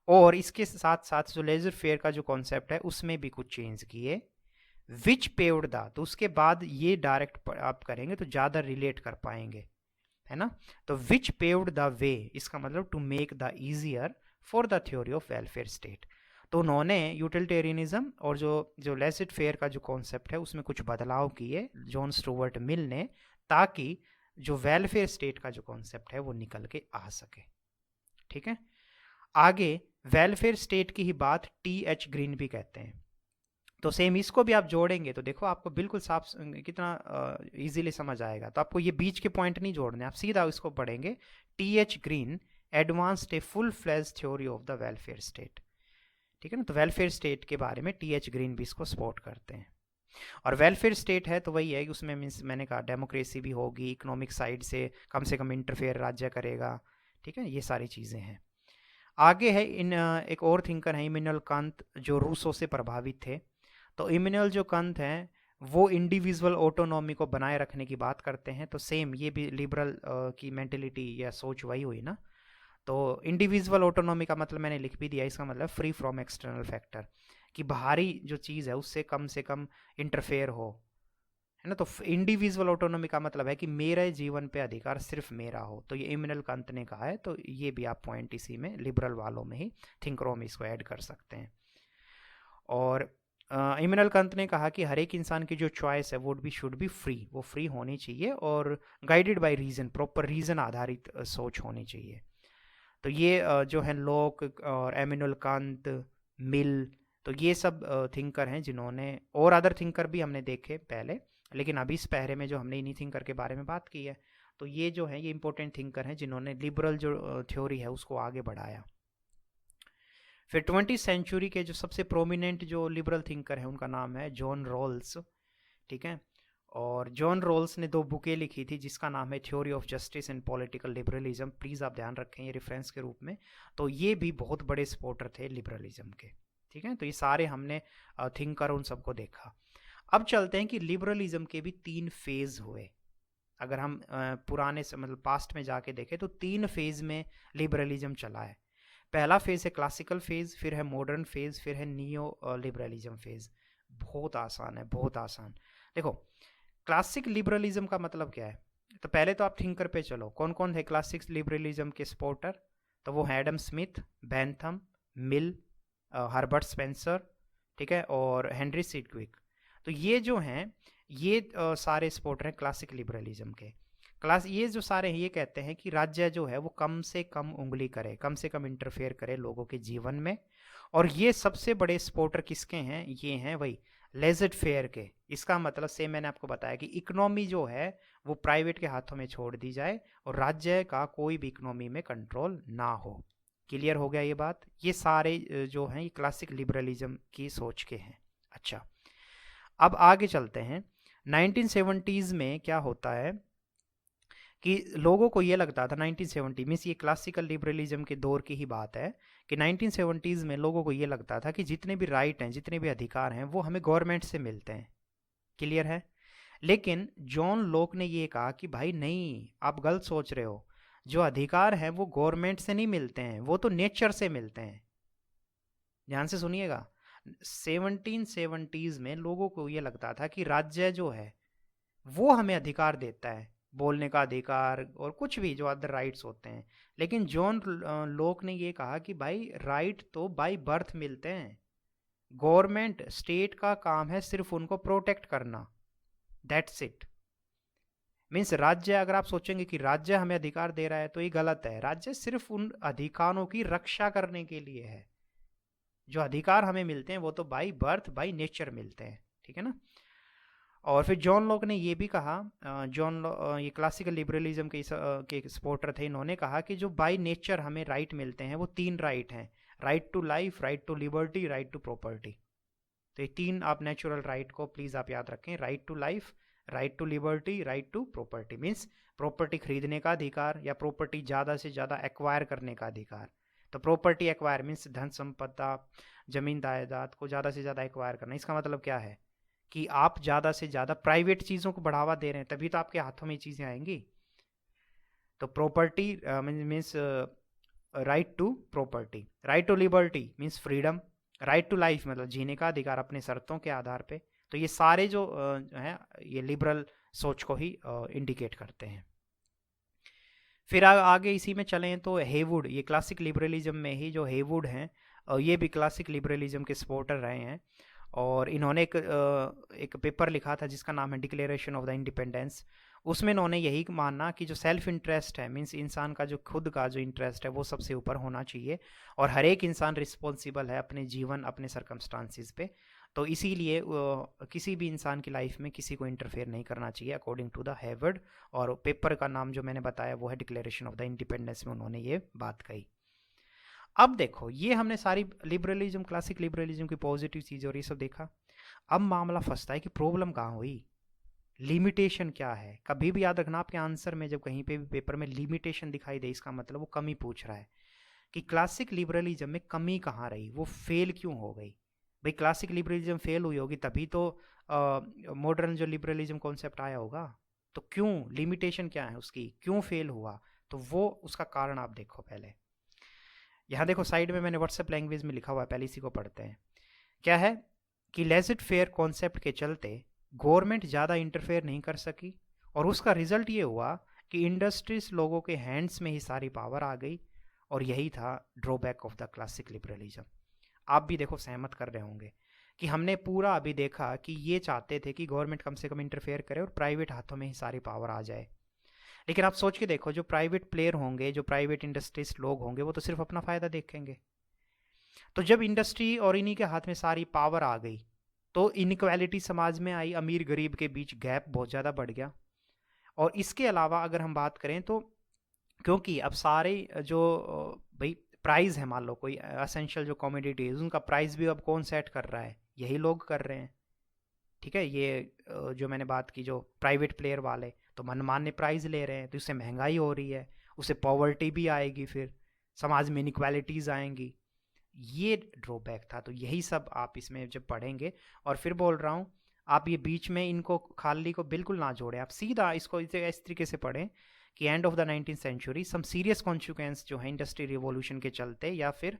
और इसके साथ साथ जो लेजर फेयर का जो कॉन्सेप्ट है उसमें भी कुछ चेंज किए। विच पेव्ड द, तो उसके बाद ये डायरेक्ट आप करेंगे तो ज़्यादा रिलेट कर पाएंगे, है ना। तो विच पेव्ड द वे, इसका मतलब to make the easier for the theory of welfare state. तो उन्होंने यूटिलिटेरियनिज्म और जो जो लेजर फेयर का जो कॉन्सेप्ट है उसमें कुछ बदलाव किए जॉन स्टुअर्ट मिल ने, ताकि जो वेलफेयर स्टेट का जो कॉन्सेप्ट है वो निकल के आ सके। ठीक है। आगे वेलफेयर स्टेट की ही बात T.H. ग्रीन भी कहते हैं। तो सेम इसको भी आप जोड़ेंगे तो देखो आपको बिल्कुल साफ कितना इजीली समझ आएगा। तो आपको ये बीच के पॉइंट नहीं जोड़ने, आप सीधा इसको पढ़ेंगे। T.H. Green advanced a full fledge theory of the welfare state. ठीक है ना। तो वेलफेयर स्टेट के बारे में T.H. ग्रीन भी इसको सपोर्ट करते हैं। और वेलफेयर स्टेट है तो वही है कि उसमें मीन्स मैंने कहा डेमोक्रेसी भी होगी, इकोनॉमिक साइड से कम इंटरफेयर राज्य करेगा। ठीक है, ये सारी चीज़ें हैं। आगे है एक और थिंकर है इमैनुअल कांत, जो रूसो से प्रभावित थे। तो इमैनुअल जो कांत हैं वो इंडिविजुअल ऑटोनॉमी को बनाए रखने की बात करते हैं। तो सेम ये भी लिबरल की मेंटेलिटी या सोच वही हुई ना। तो इंडिविजुअल ऑटोनॉमी का मतलब मैंने लिख भी दिया, इसका मतलब फ्री फ्रॉम एक्सटर्नल फैक्टर, कि बाहरी जो चीज़ है उससे कम इंटरफेयर हो, है ना। तो इंडिविजुअल ऑटोनॉमी का मतलब है कि मेरे जीवन पे अधिकार सिर्फ मेरा हो। तो ये इमैनुअल कांत ने कहा है, तो ये भी आप पॉइंट इसी में लिबरल वालों में ही थिंकरों में इसको ऐड कर सकते हैं। और इमैनुअल कांत ने कहा कि हर एक इंसान की जो चॉइस है वो भी शुड बी फ्री, वो फ्री होनी चाहिए और guided by reason, proper reason आधारित सोच होनी चाहिए। तो ये जो है लॉक और इमैनुअल कांत, मिल, तो ये सब थिंकर हैं जिन्होंने, और अदर थिंकर भी हमने देखे पहले, लेकिन अभी इस पहरे में जो हमने इन्हीं थिंकर के बारे में बात की है। तो ये जो है ये इंपॉर्टेंट थिंकर हैं जिन्होंने लिबरल जो थ्योरी है उसको आगे बढ़ाया। फिर 20वीं सेंचुरी के जो सबसे प्रोमिनेंट जो लिबरल थिंकर है उनका नाम है जॉन रॉल्स। ठीक है। और जॉन रॉल्स ने 2 बुकें लिखी थी जिसका नाम है theory of justice and political liberalism. Please आप ध्यान रखें ये रेफरेंस के रूप में। तो ये भी बहुत बड़े सपोर्टर थे लिबरलिज्म के। ठीक है। तो ये सारे हमने थिंकर उन सबको देखा। अब चलते हैं कि लिबरलिज्म के भी 3 फेज हुए। अगर हम पुराने से मतलब पास्ट में जाके देखें तो 3 फेज में लिबरलिज्म चला है। पहला फेज है क्लासिकल फेज, फिर है मॉडर्न फेज, फिर है नियो लिबरलिज्म फेज। बहुत आसान है, बहुत आसान। देखो क्लासिक लिबरलिज्म का मतलब क्या है, तो पहले तो आप थिंकर पे चलो, कौन कौन है क्लासिक लिबरलिज्म के सपोर्टर। तो वो है एडम स्मिथ, बेंथम, मिल, हर्बर्ट स्पेंसर, ठीक है, और हेनरी सिडक्विक। तो ये जो हैं ये सारे सपोर्टर हैं क्लासिक लिबरलिज्म के। ये जो सारे हैं ये कहते हैं कि राज्य जो है वो कम से कम उंगली करे, कम से कम इंटरफेयर करे लोगों के जीवन में। और ये सबसे बड़े सपोर्टर किसके हैं, ये हैं वही लेज़र फेयर के। इसका मतलब से मैंने आपको बताया कि इकोनॉमी जो है वो प्राइवेट के हाथों में छोड़ दी जाए और राज्य का कोई भी इकोनॉमी में कंट्रोल ना हो। क्लियर हो गया ये बात। ये सारे जो हैं ये क्लासिक लिबरलिज्म की सोच के हैं। अच्छा, अब आगे चलते हैं। 1970s में क्या होता है कि लोगों को ये लगता था 1970 मीन्स ये क्लासिकल लिबरलिज्म के दौर की ही बात है कि 1970s में लोगों को ये लगता था कि जितने भी राइट हैं, जितने भी अधिकार हैं वो हमें गवर्नमेंट से मिलते हैं। क्लियर है। लेकिन जॉन लॉक ने ये कहा कि भाई नहीं, आप गलत सोच रहे हो, जो अधिकार हैं वो गवर्नमेंट से नहीं मिलते हैं, वो तो नेचर से मिलते हैं। ध्यान से सुनिएगा। 1770s में लोगों को ये लगता था कि राज्य जो है वो हमें अधिकार देता है, बोलने का अधिकार और कुछ भी जो अदर राइट्स होते हैं। लेकिन जॉन लॉक ने ये कहा कि भाई राइट तो बाय बर्थ मिलते हैं, गवर्नमेंट स्टेट का काम है सिर्फ उनको प्रोटेक्ट करना, दैट्स इट। मीन्स राज्य, अगर आप सोचेंगे कि राज्य हमें अधिकार दे रहा है तो ये गलत है। राज्य सिर्फ उन अधिकारों की रक्षा करने के लिए है। जो अधिकार हमें मिलते हैं वो तो बाई बर्थ बाई नेचर मिलते हैं, ठीक है ना। और फिर जॉन लॉक ने ये भी कहा, ये क्लासिकल लिबरलिज्म के सपोर्टर थे, इन्होंने कहा कि जो बाई नेचर हमें राइट मिलते हैं वो 3 राइट हैं: right to life, right to liberty, right to property. तो ये 3 आप नेचुरल राइट को प्लीज आप याद रखें: right to life, right to liberty, right to property. Means property खरीदने का अधिकार या प्रॉपर्टी ज़्यादा से ज़्यादा एक्वायर करने का अधिकार। तो प्रॉपर्टी एक्वायर मीन्स धन संपदा, जमीन जायदाद को ज़्यादा से ज़्यादा एक्वायर करना। इसका मतलब क्या है कि आप ज़्यादा से ज़्यादा प्राइवेट चीज़ों को बढ़ावा दे रहे हैं, तभी तो आपके हाथों में ये चीज़ें आएंगी। तो property means right to property, right to liberty means freedom, right to life मतलब जीने का अधिकार अपने शर्तों के आधार पे। तो ये सारे जो हैं ये लिबरल सोच को ही इंडिकेट करते हैं। फिर आगे इसी में चलें तो हेवुड, ये क्लासिक लिबरलिज्म में ही जो हेवुड हैं, ये भी क्लासिक लिबरलिज्म के सपोर्टर रहे हैं। और इन्होंने एक पेपर लिखा था जिसका नाम है डिक्लेरेशन ऑफ द इंडिपेंडेंस। उसमें इन्होंने यही माना कि जो सेल्फ इंटरेस्ट है, मीन्स इंसान का जो खुद का जो इंटरेस्ट है वो सबसे ऊपर होना चाहिए, और हर एक इंसान रिस्पॉन्सिबल है अपने जीवन, अपने सर्कमस्टांसिस पे। तो इसीलिए किसी भी इंसान की लाइफ में किसी को इंटरफेयर नहीं करना चाहिए अकॉर्डिंग टू द हेवर्ड। और पेपर का नाम जो मैंने बताया वो है डिक्लेरेशन ऑफ द इंडिपेंडेंस, में उन्होंने ये बात कही। अब देखो, ये हमने सारी लिबरलिज्म, क्लासिक लिबरलिज्म की पॉजिटिव चीज़ और ये सब देखा। अब मामला फंसता है कि प्रॉब्लम कहाँ हुई, लिमिटेशन क्या है। कभी भी याद रखना, आपके आंसर में जब कहीं पे भी पेपर में लिमिटेशन दिखाई दे, इसका मतलब वो कमी पूछ रहा है कि क्लासिक लिबरलिज्म में कमी कहाँ रही, वो फेल क्यों हो गई। भाई क्लासिक लिबरलिज्म फेल हुई होगी तभी तो मॉडर्न जो लिबरलिज्म कॉन्सेप्ट आया होगा। तो क्यों, लिमिटेशन क्या है उसकी, क्यों फेल हुआ, तो वो उसका कारण आप देखो। पहले यहाँ देखो साइड में मैंने व्हाट्सएप लैंग्वेज में लिखा हुआ है, पहले इसी को पढ़ते हैं। क्या है कि लेजिट फेयर कॉन्सेप्ट के चलते गवर्नमेंट ज़्यादा इंटरफेयर नहीं कर सकी, और उसका रिजल्ट ये हुआ कि इंडस्ट्रीज लोगों के हैंड्स में ही सारी पावर आ गई, और यही था drawback of the classic liberalism. आप भी देखो सहमत कर रहे होंगे कि हमने पूरा अभी देखा कि ये चाहते थे कि गवर्नमेंट कम से कम इंटरफेयर करे और प्राइवेट हाथों में ही सारी पावर आ जाए। लेकिन आप सोच के देखो, जो प्राइवेट प्लेयर होंगे, जो प्राइवेट इंडस्ट्रीज लोग होंगे, वो तो सिर्फ अपना फ़ायदा देखेंगे। तो जब इंडस्ट्री और इन्हीं के हाथ में सारी पावर आ गई तो इनइक्वालिटी समाज में आई, अमीर गरीब के बीच गैप बहुत ज़्यादा बढ़ गया। और इसके अलावा अगर हम बात करें तो क्योंकि अब सारे जो भाई प्राइस है, मान लो कोई असेंशियल जो कमोडिटी है उनका प्राइस भी अब कौन सेट कर रहा है, यही लोग कर रहे हैं। ठीक है, ये जो मैंने बात की जो प्राइवेट प्लेयर वाले तो मनमान्य प्राइस ले रहे हैं, तो इससे महंगाई हो रही है, उससे पॉवर्टी भी आएगी, फिर समाज में इनइक्वालिटीज़ आएंगी। ये ड्रॉबैक था। तो यही सब आप इसमें जब पढ़ेंगे, और फिर बोल रहा हूँ आप ये बीच में इनको खाली को बिल्कुल ना जोड़ें, आप सीधा इसको इस तरीके से पढ़ें कि end of the 19th century some serious consequence जो है इंडस्ट्री रिवॉल्यूशन के चलते या फिर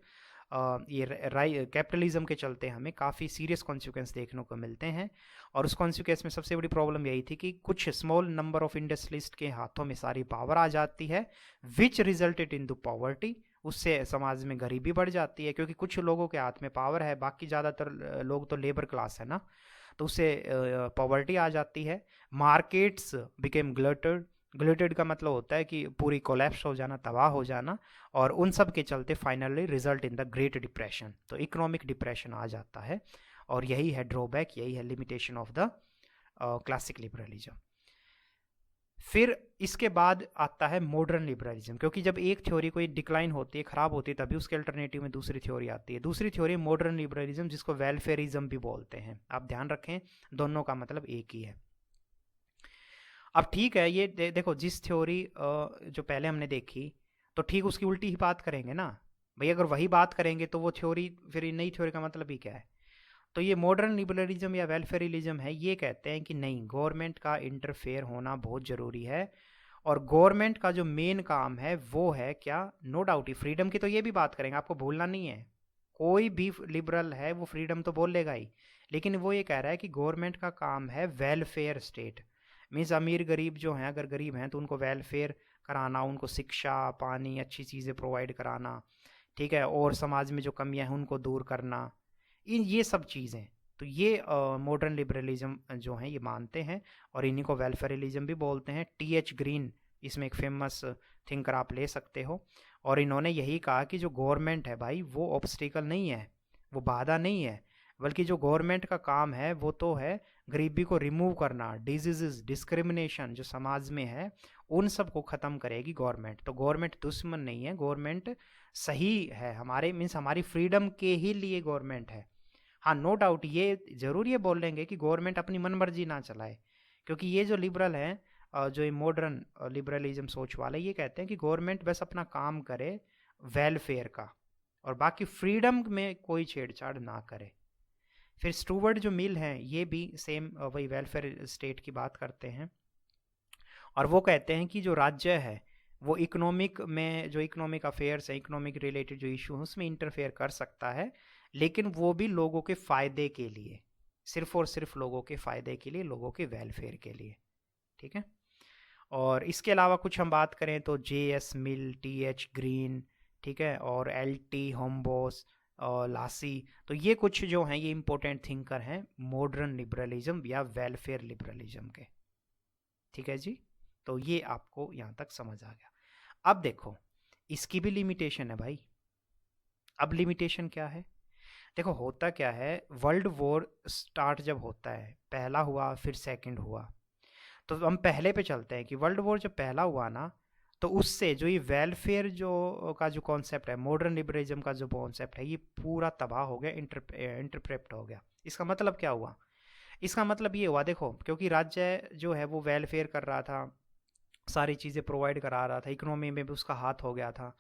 ये कैपिटलिज्म के चलते हमें काफ़ी सीरियस कॉन्सिक्वेंस देखने को मिलते हैं। और उस कॉन्सिक्वेंस में सबसे बड़ी प्रॉब्लम यही थी कि कुछ स्मॉल नंबर ऑफ इंडस्ट्रियलिस्ट के हाथों में सारी पावर आ जाती है, विच रिजल्टेड इन द पॉवर्टी। उससे समाज में गरीबी बढ़ जाती है, क्योंकि कुछ लोगों के हाथ में पावर है, बाकी ज़्यादातर लोग तो लेबर क्लास है ना, तो उससे पॉवर्टी आ जाती है। मार्केट्स बिकेम ग्लटेड, ग्लटेड का मतलब होता है कि पूरी कोलैप्स हो जाना, तबाह हो जाना, और उन सब के चलते finally result in the great depression, तो इकोनॉमिक डिप्रेशन आ जाता है। और यही है ड्रॉबैक, यही है limitation of the classic liberalism. फिर इसके बाद आता है मॉडर्न लिबरलिज्म, क्योंकि जब एक थ्योरी कोई डिक्लाइन होती है, खराब होती है, तभी उसके अल्टरनेटिव में दूसरी थ्योरी आती है। दूसरी थ्योरी मॉडर्न लिबरलिज्म, जिसको वेलफेयरिज्म भी बोलते हैं। आप ध्यान रखें, दोनों का मतलब एक ही है। अब ठीक है, ये देखो जिस थ्योरी जो पहले हमने देखी, तो ठीक उसकी उल्टी ही बात करेंगे ना भाई। अगर वही बात करेंगे तो वो थ्योरी, फिर नई थ्योरी का मतलब ही क्या है। तो ये मॉडर्न लिबरलिज्म या वेलफेयरिज्म है, ये कहते हैं कि नहीं, गवर्नमेंट का इंटरफेयर होना बहुत ज़रूरी है, और गवर्नमेंट का जो मेन काम है वो है क्या, नो डाउट ही फ्रीडम की तो ये भी बात करेंगे, आपको भूलना नहीं है। कोई भी लिबरल है वो फ्रीडम तो बोलेगा ही, लेकिन वो ये कह रहा है कि गवर्नमेंट का काम है वेलफेयर स्टेट। मीन्स अमीर गरीब जो हैं, अगर गरीब हैं तो उनको वेलफेयर कराना, उनको शिक्षा, पानी, अच्छी चीज़ें प्रोवाइड कराना, ठीक है, और समाज में जो कमियां हैं उनको दूर करना, ये सब चीज़ें, तो ये मॉडर्न लिबरलिज्म जो है ये मानते हैं, और इन्हीं को वेलफेयरिज्म भी बोलते हैं। टी.एच. ग्रीन इसमें एक फेमस थिंकर आप ले सकते हो, और इन्होंने यही कहा कि जो गवर्नमेंट है भाई वो ऑब्स्टिकल नहीं है, वो बाधा नहीं है, बल्कि जो गवर्नमेंट का काम है वो तो है गरीबी को रिमूव करना, डिजीजेस, डिस्क्रिमिनेशन जो समाज में है उन सब को ख़त्म करेगी गवर्नमेंट। तो गवर्नमेंट दुश्मन नहीं है, गवर्नमेंट सही है, हमारे मीन्स हमारी फ्रीडम के ही लिए गवर्नमेंट है। हाँ, नो डाउट ये ज़रूर ये बोल लेंगे कि गवर्नमेंट अपनी मनमर्जी ना चलाए, क्योंकि ये जो लिबरल हैं, जो ये मॉडर्न लिबरलिज्म सोच वाले, ये कहते हैं कि गवर्नमेंट बस अपना काम करे वेलफेयर का, और बाकी फ्रीडम में कोई छेड़छाड़ ना करे। फिर स्टूवर्ट जो मिल हैं ये भी सेम वही वेलफेयर स्टेट की बात करते हैं, और वो कहते हैं कि जो राज्य है वो इकोनॉमिक में, जो इकोनॉमिक अफेयर्स है, इकोनॉमिक रिलेटेड जो इशू है उसमें इंटरफेयर कर सकता है, लेकिन वो भी लोगों के फ़ायदे के लिए, सिर्फ और सिर्फ लोगों के फ़ायदे के लिए, लोगों के वेलफेयर के लिए। ठीक है। और इसके अलावा कुछ हम बात करें तो जे.एस. मिल, टी.एच. ग्रीन, ठीक है, और एल.टी. होम्बोस और लासी, तो ये कुछ जो हैं ये इंपॉर्टेंट थिंकर हैं मॉडर्न लिबरलिज्म या वेलफेयर लिबरलिज्म के। ठीक है जी, तो ये आपको यहाँ तक समझ आ गया। अब देखो इसकी भी लिमिटेशन है भाई। अब लिमिटेशन क्या है? देखो होता क्या है, वर्ल्ड वॉर स्टार्ट जब होता है, पहला हुआ फिर सेकंड हुआ, तो हम पहले पे चलते हैं कि वर्ल्ड वॉर जब पहला हुआ ना, तो उससे जो ये वेलफेयर जो कॉन्सेप्ट है, मॉडर्न लिबरलिज्म का जो कॉन्सेप्ट है, ये पूरा तबाह हो गया, इंटरप्रेट हो गया। इसका मतलब क्या हुआ? इसका मतलब ये हुआ, देखो क्योंकि राज्य जो है वो वेलफेयर कर रहा था, सारी चीज़ें प्रोवाइड करा रहा था, इकोनॉमी में भी उसका हाथ हो गया था,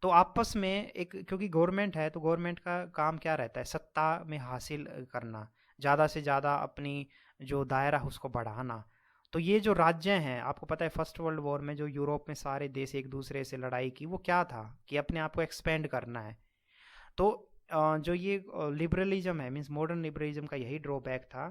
तो आपस में एक, क्योंकि गवर्नमेंट है तो गवर्नमेंट का काम क्या रहता है, सत्ता में हासिल करना, ज़्यादा से ज़्यादा अपनी जो दायरा है उसको बढ़ाना। तो ये जो राज्य हैं, आपको पता है फर्स्ट वर्ल्ड वॉर में जो यूरोप में सारे देश एक दूसरे से लड़ाई की, वो क्या था कि अपने आप को एक्सपेंड करना है। तो जो ये लिबरलिज्म है, मीन्स मॉडर्न लिबरलिज्म का यही ड्रॉबैक था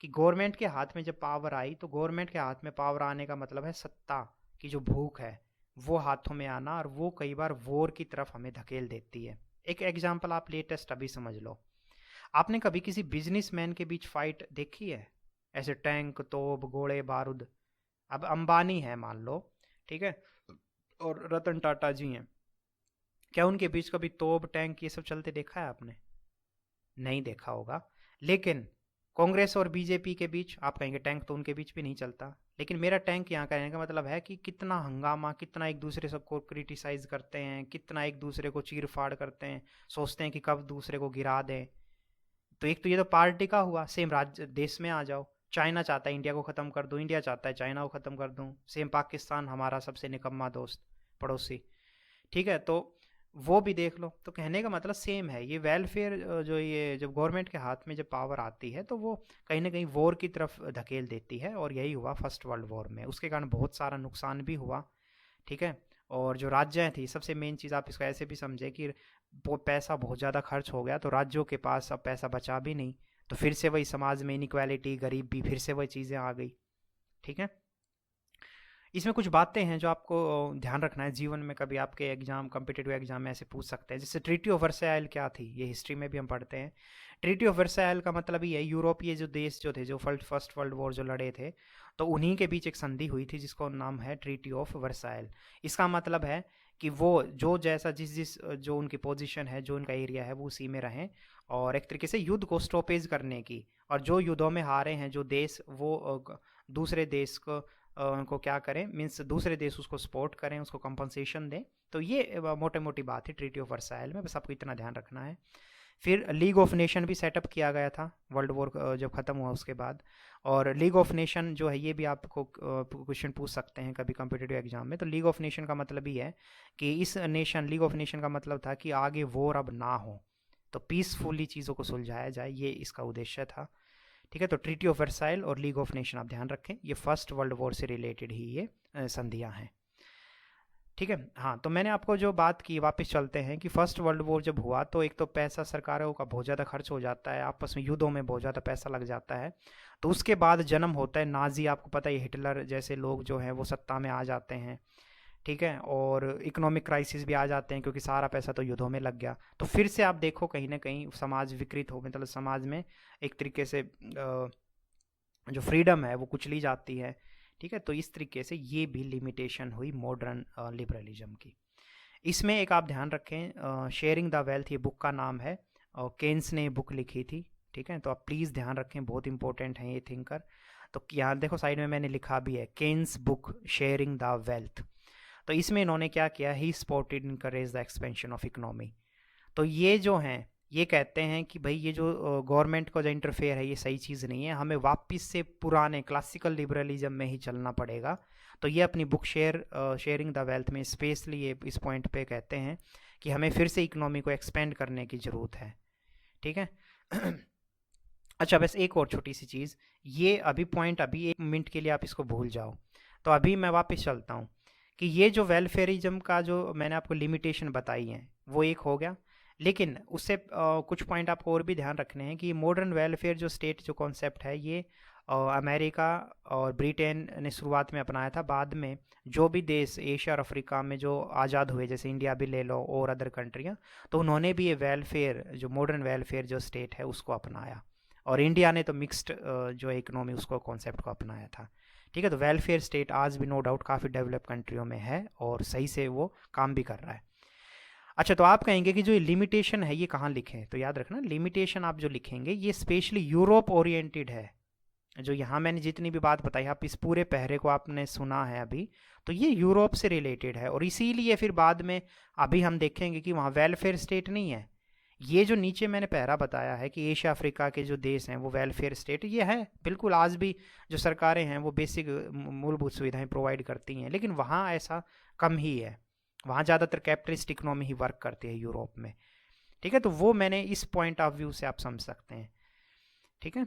कि गवर्नमेंट के हाथ में जब पावर आई, तो गवर्नमेंट के हाथ में पावर आने का मतलब है सत्ता की जो भूख है वो हाथों में आना, और वो कई बार वॉर की तरफ हमें धकेल देती है। एक एग्जांपल आप लेटेस्ट अभी समझ लो, आपने कभी किसी बिजनेसमैन के बीच फाइट देखी है? ऐसे टैंक, तोप, गोले बारूद। अब अंबानी है मान लो, ठीक है, और रतन टाटा जी हैं, क्या उनके बीच कभी तोप, टैंक ये सब चलते देखा है आपने? नहीं देखा होगा। लेकिन कांग्रेस और बीजेपी के बीच आप कहेंगे टैंक तो उनके बीच भी नहीं चलता, लेकिन मेरा टैंक यहाँ कहने का मतलब है कि कितना हंगामा, कितना एक दूसरे सबको क्रिटिसाइज करते हैं, कितना एक दूसरे को चीर फाड़ करते हैं, सोचते हैं कि कब दूसरे को गिरा दें। तो एक तो ये तो पार्टी का हुआ। सेम राज्य देश में आ जाओ, चाइना चाहता है इंडिया को ख़त्म कर दूँ, इंडिया चाहता है चाइना को ख़त्म कर दूँ। सेम पाकिस्तान हमारा सबसे निकम्मा दोस्त पड़ोसी, ठीक है, तो वो भी देख लो। तो कहने का मतलब सेम है, ये वेलफेयर जो ये जब गवर्नमेंट के हाथ में जब पावर आती है तो वो कहीं ना कहीं वॉर की तरफ धकेल देती है, और यही हुआ फर्स्ट वर्ल्ड वॉर में। उसके कारण बहुत सारा नुकसान भी हुआ, ठीक है। और जो राज्य थी, सबसे मेन चीज़ आप इसको ऐसे भी समझे कि वो पैसा बहुत ज़्यादा खर्च हो गया, तो राज्यों के पास अब पैसा बचा भी नहीं, तो फिर से वही समाज में इनइक्वालिटी, गरीबी, फिर से वही चीज़ें आ गई, ठीक है। इसमें कुछ बातें हैं जो आपको ध्यान रखना है जीवन में, कभी आपके एग्जाम, कॉम्पिटिटिव एग्जाम में ऐसे पूछ सकते हैं। जैसे ट्रीटी ऑफ वर्साइल क्या थी, ये हिस्ट्री में भी हम पढ़ते हैं। ट्रीटी ऑफ वर्साइल का मतलब ये है, यूरोपीय जो देश जो थे, जो फर्स्ट वर्ल्ड वॉर जो लड़े थे, तो उन्हीं के बीच एक संधि हुई थी जिसको नाम है ट्रीटी ऑफ वर्साइल। इसका मतलब है कि वो जो जैसा जिस जो उनकी पोजीशन है, जो उनका एरिया है, वो उसी में रहें, और एक तरीके से युद्ध को स्टॉपेज करने की, और जो युद्धों में हारे हैं जो देश, वो दूसरे देश को उनको क्या करें, मीन्स दूसरे देश उसको सपोर्ट करें, उसको कंपनसेशन दें। तो ये मोटे मोटी बात है ट्रीटी ऑफ वर्साइल में, बस आपको इतना ध्यान रखना है। फिर लीग ऑफ नेशन भी सेटअप किया गया था वर्ल्ड वॉर जब ख़त्म हुआ उसके बाद। और लीग ऑफ नेशन जो है, ये भी आपको क्वेश्चन पूछ सकते हैं कभी कॉम्पिटिटिव एग्जाम में। तो लीग ऑफ नेशन का मतलब ही है कि इस नेशन, लीग ऑफ नेशन का मतलब था कि आगे वॉर अब ना हो, तो पीसफुली चीज़ों को सुलझाया जाए, ये इसका उद्देश्य था, ठीक है। तो ट्रीटी ऑफ वर्साइल और लीग ऑफ नेशन आप ध्यान रखें, ये फर्स्ट वर्ल्ड वॉर से रिलेटेड ही ये संधियाँ हैं, ठीक है। हाँ, तो मैंने आपको जो बात की, वापस चलते हैं कि फर्स्ट वर्ल्ड वॉर जब हुआ तो एक तो पैसा सरकारों का बहुत ज़्यादा खर्च हो जाता है, आपस में युद्धों में बहुत ज़्यादा पैसा लग जाता है। तो उसके बाद जन्म होता है नाजी, आपको पता है हिटलर जैसे लोग जो हैं वो सत्ता में आ जाते हैं, ठीक है, और इकोनॉमिक क्राइसिस भी आ जाते हैं क्योंकि सारा पैसा तो युद्धों में लग गया। तो फिर से आप देखो कहीं ना कहीं समाज विकृत हो, मतलब समाज में एक तरीके से जो फ्रीडम है वो कुचली जाती है। ठीक है, तो इस तरीके से ये भी लिमिटेशन हुई मॉडर्न लिबरलिज्म की। इसमें एक आप ध्यान रखें, शेयरिंग द वेल्थ ये बुक का नाम है, और केन्स ने ये बुक लिखी थी। ठीक है, तो आप प्लीज़ ध्यान रखें, बहुत इंपॉर्टेंट है ये थिंकर। तो यहाँ देखो साइड में मैंने लिखा भी है, Keynes book sharing the wealth. तो इसमें इन्होंने क्या किया, he supported encourage the expansion of economy. तो ये जो हैं ये कहते हैं कि भाई ये जो गवर्नमेंट का जो इंटरफेयर है ये सही चीज़ नहीं है, हमें वापस से पुराने क्लासिकल लिबरलिज्म में ही चलना पड़ेगा। तो ये अपनी बुक शेयरिंग द वेल्थ में स्पेशली ये इस पॉइंट पे कहते हैं कि हमें फिर से इकोनॉमी को एक्सपेंड करने की ज़रूरत है। ठीक है। अच्छा, बस एक और छोटी सी चीज़, ये अभी पॉइंट अभी 1 मिनट के लिए आप इसको भूल जाओ। तो अभी मैं वापस चलता हूँ कि ये जो वेलफेयरिज्म का जो मैंने आपको लिमिटेशन बताई है वो एक हो गया, लेकिन उससे कुछ पॉइंट आपको और भी ध्यान रखने हैं कि मॉडर्न वेलफेयर जो स्टेट जो कॉन्सेप्ट है ये अमेरिका और ब्रिटेन ने शुरुआत में अपनाया था। बाद में जो भी देश एशिया और अफ्रीका में जो आज़ाद हुए, जैसे इंडिया भी ले लो और अदर कंट्रियाँ, तो उन्होंने भी ये वेलफेयर जो मॉडर्न वेलफेयर जो स्टेट है उसको अपनाया। और इंडिया ने तो मिक्स्ड जो इकोनॉमी उसको कॉन्सेप्ट को अपनाया था। ठीक है, तो वेलफेयर स्टेट आज भी नो डाउट काफ़ी डेवलप कंट्रियों में है और सही से वो काम भी कर रहा है। अच्छा, तो आप कहेंगे कि जो ये लिमिटेशन है ये कहाँ लिखे हैं, तो याद रखना लिमिटेशन आप जो लिखेंगे ये स्पेशली यूरोप ओरिएंटेड है। जो यहाँ मैंने जितनी भी बात बताई, आप इस पूरे पहरे को आपने सुना है अभी, तो ये यूरोप से रिलेटेड है। और इसीलिए फिर बाद में अभी हम देखेंगे कि वहाँ वेलफेयर स्टेट नहीं है। ये जो नीचे मैंने पहरा बताया है कि एशिया अफ्रीका के जो देश हैं वो वेलफेयर स्टेट, ये है बिल्कुल। आज भी जो सरकारें हैं वो बेसिक मूलभूत सुविधाएं प्रोवाइड करती हैं, लेकिन वहाँ ऐसा कम ही है। वहाँ ज़्यादातर कैपिटलिस्ट इकोनॉमी ही वर्क करती है यूरोप में। ठीक है, तो वो मैंने इस पॉइंट ऑफ व्यू से आप समझ सकते हैं। ठीक है,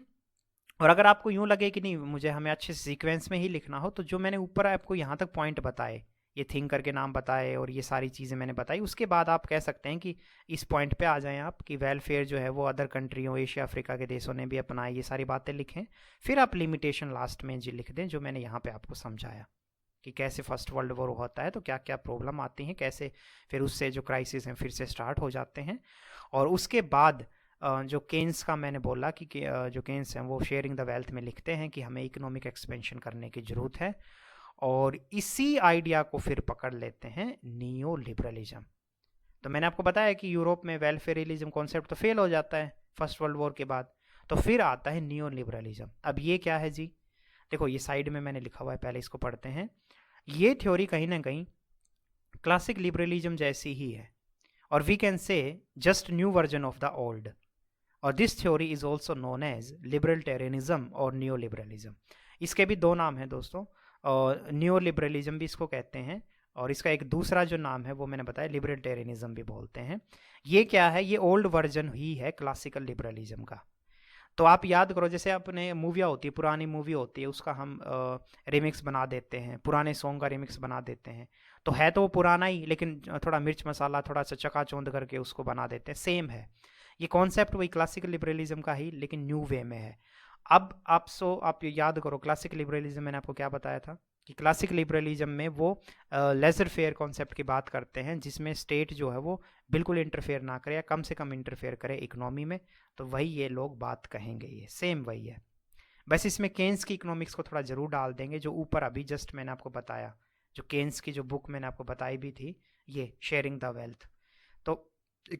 और अगर आपको यूँ लगे कि नहीं मुझे हमें अच्छे सीक्वेंस में ही लिखना हो, तो जो मैंने ऊपर आपको यहाँ तक पॉइंट बताए, ये थिंकर के नाम बताए और ये सारी चीज़ें मैंने बताई, उसके बाद आप कह सकते हैं कि इस पॉइंट पे आ जाएं आप कि वेलफेयर जो है वो अदर कंट्रियों एशिया अफ्रीका के देशों ने भी अपनाई, ये सारी बातें लिखें। फिर आप लिमिटेशन लास्ट में जी लिख दें, जो मैंने यहाँ पे आपको समझाया कि कैसे फर्स्ट वर्ल्ड वॉर होता है, तो क्या क्या प्रॉब्लम आती हैं, कैसे फिर उससे जो क्राइसिस हैं फिर से स्टार्ट हो जाते हैं। और उसके बाद जो केन्स का मैंने बोला कि जो केन्स हैं वो शेयरिंग द वेल्थ में लिखते हैं कि हमें इकोनॉमिक एक्सपेंशन करने की ज़रूरत है। और इसी आइडिया को फिर पकड़ लेते हैं नियो लिबरलिज्म। तो मैंने आपको बताया कि यूरोप में वेलफेयरिज्म कॉन्सेप्ट तो फेल हो जाता है फर्स्ट वर्ल्ड वॉर के बाद, तो फिर आता है नियो लिबरलिज्म। अब ये क्या है जी, देखो ये साइड में मैंने लिखा हुआ है, पहले इसको पढ़ते हैं। ये थ्योरी कहीं ना कहीं क्लासिक लिबरलिज्म जैसी ही है, और we can say just new version of the old. और this theory is also known as libertarianism और नियो लिबरलिज्म। इसके भी दो नाम हैं दोस्तों, और नियो लिबरलिज्म भी इसको कहते हैं, और इसका एक दूसरा जो नाम है वो मैंने बताया लिबरल्टेरियनिज्म भी बोलते हैं। ये क्या है, ये ओल्ड वर्जन ही है क्लासिकल लिबरलिज्म का। तो आप याद करो, जैसे अपने मूवियाँ होती है, पुरानी मूवी होती है, उसका हम रिमिक्स बना देते हैं, पुराने सॉन्ग का रिमिक्स बना देते हैं, तो है तो वो पुराना ही, लेकिन थोड़ा मिर्च मसाला थोड़ा सा चकाचौंध करके उसको बना देते हैं, सेम है। ये कॉन्सेप्ट वही क्लासिकल लिबरलिज्म का ही, लेकिन न्यू वे में है। अब आप याद करो क्लासिक लिबरलिज्म मैंने आपको क्या बताया था कि क्लासिक लिबरलिज्म में वो लेजर फेयर कॉन्सेप्ट की बात करते हैं, जिसमें स्टेट जो है वो बिल्कुल इंटरफेयर ना करे या कम से कम इंटरफेयर करे इकोनॉमी में। तो वही ये लोग बात कहेंगे, ये सेम वही है, बस इसमें केन्स की इकोनॉमिक्स को थोड़ा ज़रूर डाल देंगे, जो ऊपर अभी जस्ट मैंने आपको बताया, जो केन्स की जो बुक मैंने आपको बताई भी थी, ये शेयरिंग द वेल्थ। तो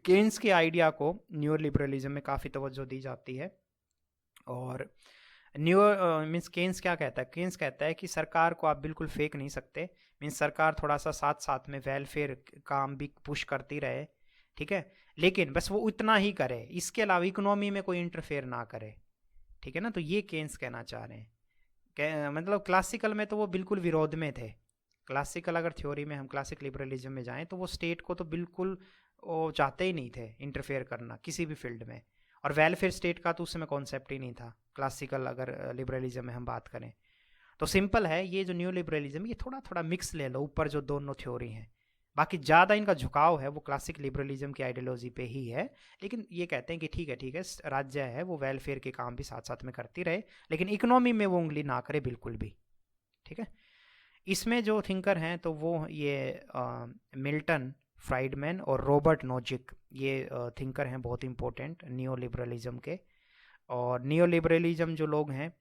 केन्स के आइडिया को न्यू लिबरलिज्म में काफ़ी तवज्जो दी जाती है। और न्यू मीन्स केन्स क्या कहता है, केन्स कहता है कि सरकार को आप बिल्कुल फेंक नहीं सकते, मीन्स सरकार थोड़ा सा साथ साथ में वेलफेयर काम भी पुश करती रहे, ठीक है, लेकिन बस वो उतना ही करे, इसके अलावा इकोनॉमी में कोई इंटरफेयर ना करे। ठीक है ना, तो ये केन्स कहना चाह रहे हैं। मतलब क्लासिकल में तो वो बिल्कुल विरोध में थे। क्लासिकल अगर थ्योरी में हम क्लासिक लिबरलिज्म में जाएं तो वो स्टेट को तो बिल्कुल वो चाहते ही नहीं थे इंटरफेयर करना किसी भी फील्ड में, और वेलफेयर स्टेट का तो उस समय कॉन्सेप्ट ही नहीं था क्लासिकल अगर लिबरलिज्म में हम बात करें। तो सिंपल है, ये जो न्यू लिबरलिज्म ये थोड़ा थोड़ा मिक्स ले लो ऊपर जो दोनों थ्योरी हैं, बाकी ज़्यादा इनका झुकाव है वो क्लासिक लिबरलिज्म की आइडियोलॉजी पे ही है। लेकिन ये कहते हैं कि ठीक है राज्य है वो वेलफेयर के काम भी साथ साथ में करती रहे, लेकिन इकोनॉमी में वो उंगली ना करे बिल्कुल भी। ठीक है, इसमें जो थिंकर हैं तो वो ये मिल्टन फ्राइडमैन और रॉबर्ट नोजिक, ये थिंकर हैं बहुत इंपॉर्टेंट नियो लिबरलिज्म के। और नियो लिबरलिज्म जो लोग हैं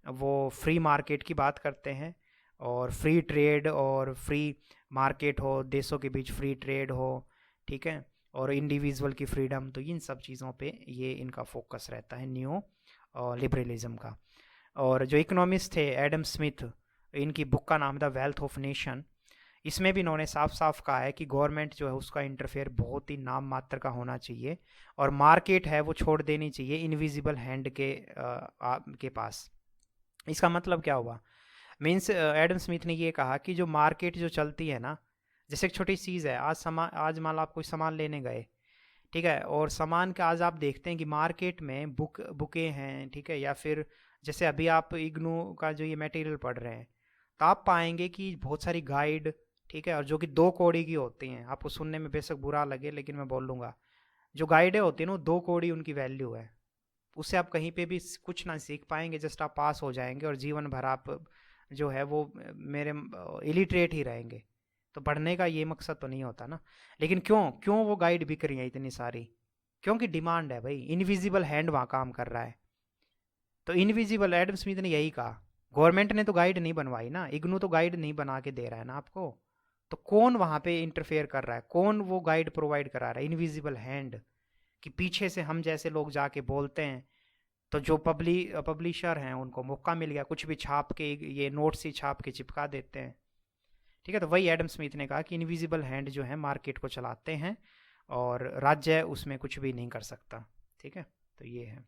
वो फ्री मार्केट की बात करते हैं, और फ्री ट्रेड और फ्री मार्केट हो, देशों के बीच फ्री ट्रेड हो, ठीक है, और इंडिविजुअल की फ्रीडम, तो इन सब चीज़ों पे ये इनका फोकस रहता है नियो लिबरलिज्म का। और जो इकोनॉमिस्ट थे एडम स्मिथ, इनकी बुक का नाम था वेल्थ ऑफ नेशन। इसमें भी इन्होंने साफ साफ कहा है कि गवर्नमेंट जो है उसका इंटरफेयर बहुत ही नाम मात्र का होना चाहिए, और मार्केट है वो छोड़ देनी चाहिए इनविजिबल हैंड के पास। इसका मतलब क्या हुआ? मीन्स एडम स्मिथ ने ये कहा कि जो मार्केट जो चलती है ना, जैसे एक छोटी चीज़ है, आज मान लो आप कोई सामान लेने गए, ठीक है, और सामान का आज आप देखते हैं कि मार्केट में बुकें हैं, ठीक है, या फिर जैसे अभी आप इग्नू का जो ये मटेरियल पढ़ रहे हैं, तो आप पाएंगे कि बहुत सारी गाइड, ठीक है, और जो कि 2 कौड़ी की होती हैं, आपको सुनने में बेशक बुरा लगे लेकिन मैं बोल लूँगा, जो गाइडें होती हैं ना 2 कौड़ी उनकी वैल्यू है। उससे आप कहीं पे भी कुछ ना सीख पाएंगे, जस्ट आप पास हो जाएंगे और जीवन भर आप जो है वो मेरे इलिटरेट ही रहेंगे। तो पढ़ने का ये मकसद तो नहीं होता ना। लेकिन क्यों क्यों वो गाइड बिक रही है इतनी सारी? क्योंकि डिमांड है भाई, इनविजिबल हैंड वहाँ काम कर रहा है। तो इनविजिबल, एडम स्मिथ ने यही कहा, गवर्नमेंट ने तो गाइड नहीं बनवाई ना, इग्नू तो गाइड नहीं बना के दे रहा है ना आपको, तो कौन वहाँ पे इंटरफेयर कर रहा है, कौन वो गाइड प्रोवाइड करा रहा है? इनविजिबल हैंड कि पीछे से हम जैसे लोग जाके बोलते हैं, तो जो पब्लिशर हैं उनको मौका मिल गया, कुछ भी छाप के ये नोट्स ही छाप के चिपका देते हैं, ठीक है। तो वही एडम स्मिथ ने कहा कि इनविजिबल हैंड जो है मार्केट को चलाते हैं और राज्य उसमें कुछ भी नहीं कर सकता, ठीक है। तो ये है।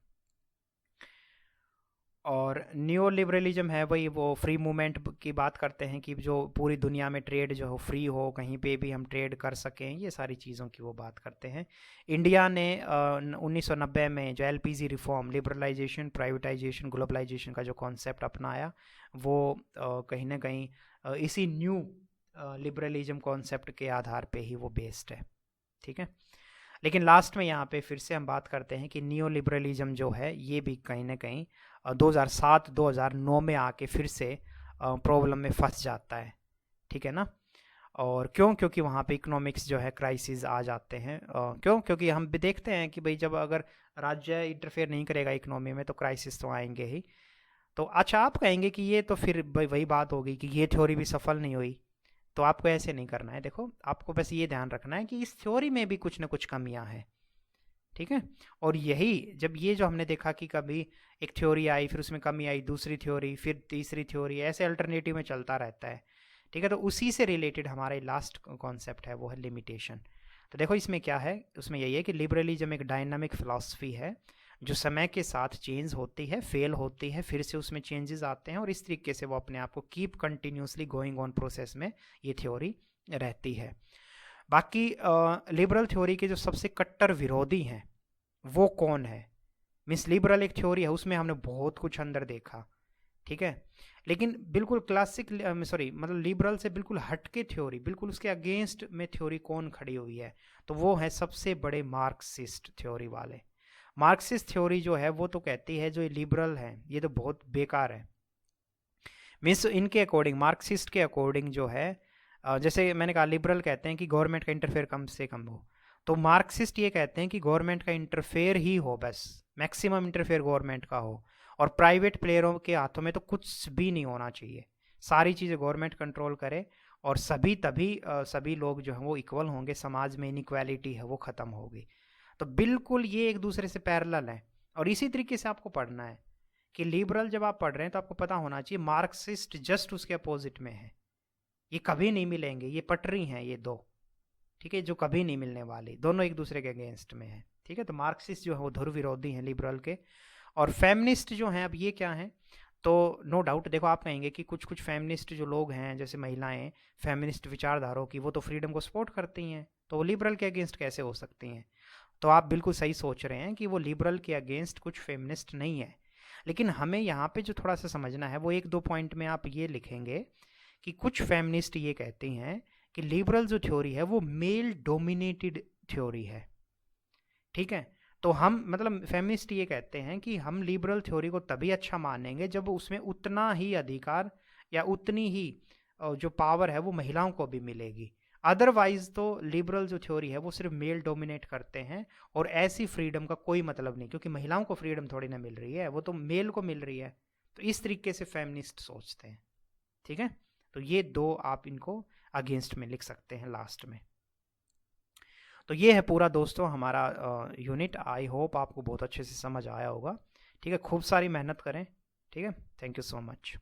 और न्यू लिबरलिज्म है वही वो फ्री मूवमेंट की बात करते हैं कि जो पूरी दुनिया में ट्रेड जो हो फ्री हो, कहीं पे भी हम ट्रेड कर सकें, ये सारी चीज़ों की वो बात करते हैं। इंडिया ने 1990 में जो LPG reform, liberalisation, privatisation, globalisation का जो कॉन्सेप्ट अपनाया, वो कहीं ना कहीं इसी न्यू लिबरलिज्म कॉन्सेप्ट के आधार पे ही वो बेस्ड है, ठीक है। लेकिन लास्ट में यहाँ पे फिर से हम बात करते हैं कि नियो लिबरलिज्म जो है ये भी कहीं ना कहीं 2007-2009 में आके फिर से प्रॉब्लम में फंस जाता है, ठीक है ना। और क्यों? क्योंकि वहाँ पे इकोनॉमिक्स जो है क्राइसिस आ जाते हैं। क्यों? क्योंकि हम भी देखते हैं कि भाई जब अगर राज्य इंटरफेयर नहीं करेगा इकोनॉमी में तो क्राइसिस तो आएंगे ही। तो अच्छा, आप कहेंगे कि ये तो फिर वही बात होगी कि ये थ्योरी भी सफल नहीं हुई। तो आपको ऐसे नहीं करना है, देखो आपको बस ये ध्यान रखना है कि इस थ्योरी में भी कुछ ना कुछ कमियां हैं, ठीक है। और यही जब ये जो हमने देखा कि कभी एक थ्योरी आई, फिर उसमें कमी आई, दूसरी थ्योरी, फिर तीसरी थ्योरी, ऐसे अल्टरनेटिव में चलता रहता है, ठीक है। तो उसी से रिलेटेड हमारा लास्ट कॉन्सेप्ट है वो है लिमिटेशन। तो देखो इसमें क्या है, उसमें यही है कि लिबरलिज्म एक डायनामिक फिलॉसफी है जो समय के साथ चेंज होती है, फेल होती है, फिर से उसमें चेंजेस आते हैं, और इस तरीके से वो अपने आप को keep continuously going on process में ये थ्योरी रहती है। बाकी लिबरल थ्योरी के जो सबसे कट्टर विरोधी हैं वो कौन है? मीन्स लिबरल एक थ्योरी है, उसमें हमने बहुत कुछ अंदर देखा, ठीक है, लेकिन बिल्कुल क्लासिक मतलब लिबरल से बिल्कुल हटके थ्योरी, बिल्कुल उसके अगेंस्ट में थ्योरी कौन खड़ी हुई है? तो वो है सबसे बड़े मार्क्सिस्ट थ्योरी वाले। मार्क्सिस्ट थ्योरी जो है वो तो कहती है जो लिबरल है ये तो बहुत बेकार है। मीन्स इनके अकॉर्डिंग, मार्क्सिस्ट के अकॉर्डिंग जो है, जैसे मैंने कहा लिबरल कहते हैं कि गवर्नमेंट का इंटरफेयर कम से कम हो, तो मार्क्सिस्ट ये कहते हैं कि गवर्नमेंट का इंटरफेयर ही हो, बस मैक्सिमम इंटरफेयर गवर्नमेंट का हो, और प्राइवेट प्लेयरों के हाथों में तो कुछ भी नहीं होना चाहिए, सारी चीज़ें गवर्नमेंट कंट्रोल करे, और सभी लोग जो हैं वो इक्वल होंगे, समाज में इनइक्वालिटी है वो ख़त्म होगी। तो बिल्कुल ये एक दूसरे से पैरेलल है, और इसी तरीके से आपको पढ़ना है कि लिबरल जब आप पढ़ रहे हैं तो आपको पता होना चाहिए मार्क्सिस्ट जस्ट उसके अपोजिट में है। ये कभी नहीं मिलेंगे, ये पटरी हैं ये दो, ठीक है, जो कभी नहीं मिलने वाली, दोनों एक दूसरे के अगेंस्ट में है, ठीक है। तो मार्क्सिस्ट जो है वो ध्रुव विरोधी हैं लिबरल के। और फेमिनिस्ट जो हैं, अब ये क्या हैं? तो नो डाउट देखो, आप कहेंगे कि कुछ कुछ फेमिनिस्ट जो लोग हैं, जैसे महिलाएं फेमिनिस्ट विचारधारों की, वो तो फ्रीडम को सपोर्ट करती हैं, तो वो लिबरल के अगेंस्ट कैसे हो सकती हैं? तो आप बिल्कुल सही सोच रहे हैं कि वो लिबरल के अगेंस्ट कुछ फेमिनिस्ट नहीं है। लेकिन हमें यहाँ पे जो थोड़ा सा समझना है वो 1-2 पॉइंट में आप ये लिखेंगे कि कुछ फेमिनिस्ट ये कहती हैं कि लिबरल जो थ्योरी है वो मेल डोमिनेटेड थ्योरी है, ठीक है। तो हम मतलब फेमिनिस्ट ये कहते हैं कि हम लिबरल थ्योरी को तभी अच्छा मानेंगे जब उसमें उतना ही अधिकार या उतनी ही जो पावर है वो महिलाओं को भी मिलेगी। अदरवाइज तो लिबरल जो थ्योरी है वो सिर्फ मेल डोमिनेट करते हैं, और ऐसी फ्रीडम का कोई मतलब नहीं, क्योंकि महिलाओं को फ्रीडम थोड़ी ना मिल रही है, वो तो मेल को मिल रही है। तो इस तरीके से फेमिनिस्ट सोचते हैं। ठीक है, तो ये दो आप इनको अगेंस्ट में लिख सकते हैं लास्ट में। तो ये है पूरा दोस्तों हमारा यूनिट। आई होप आपको बहुत अच्छे से समझ आया होगा। ठीक है, खूब सारी मेहनत करें। ठीक है, थैंक यू सो मच।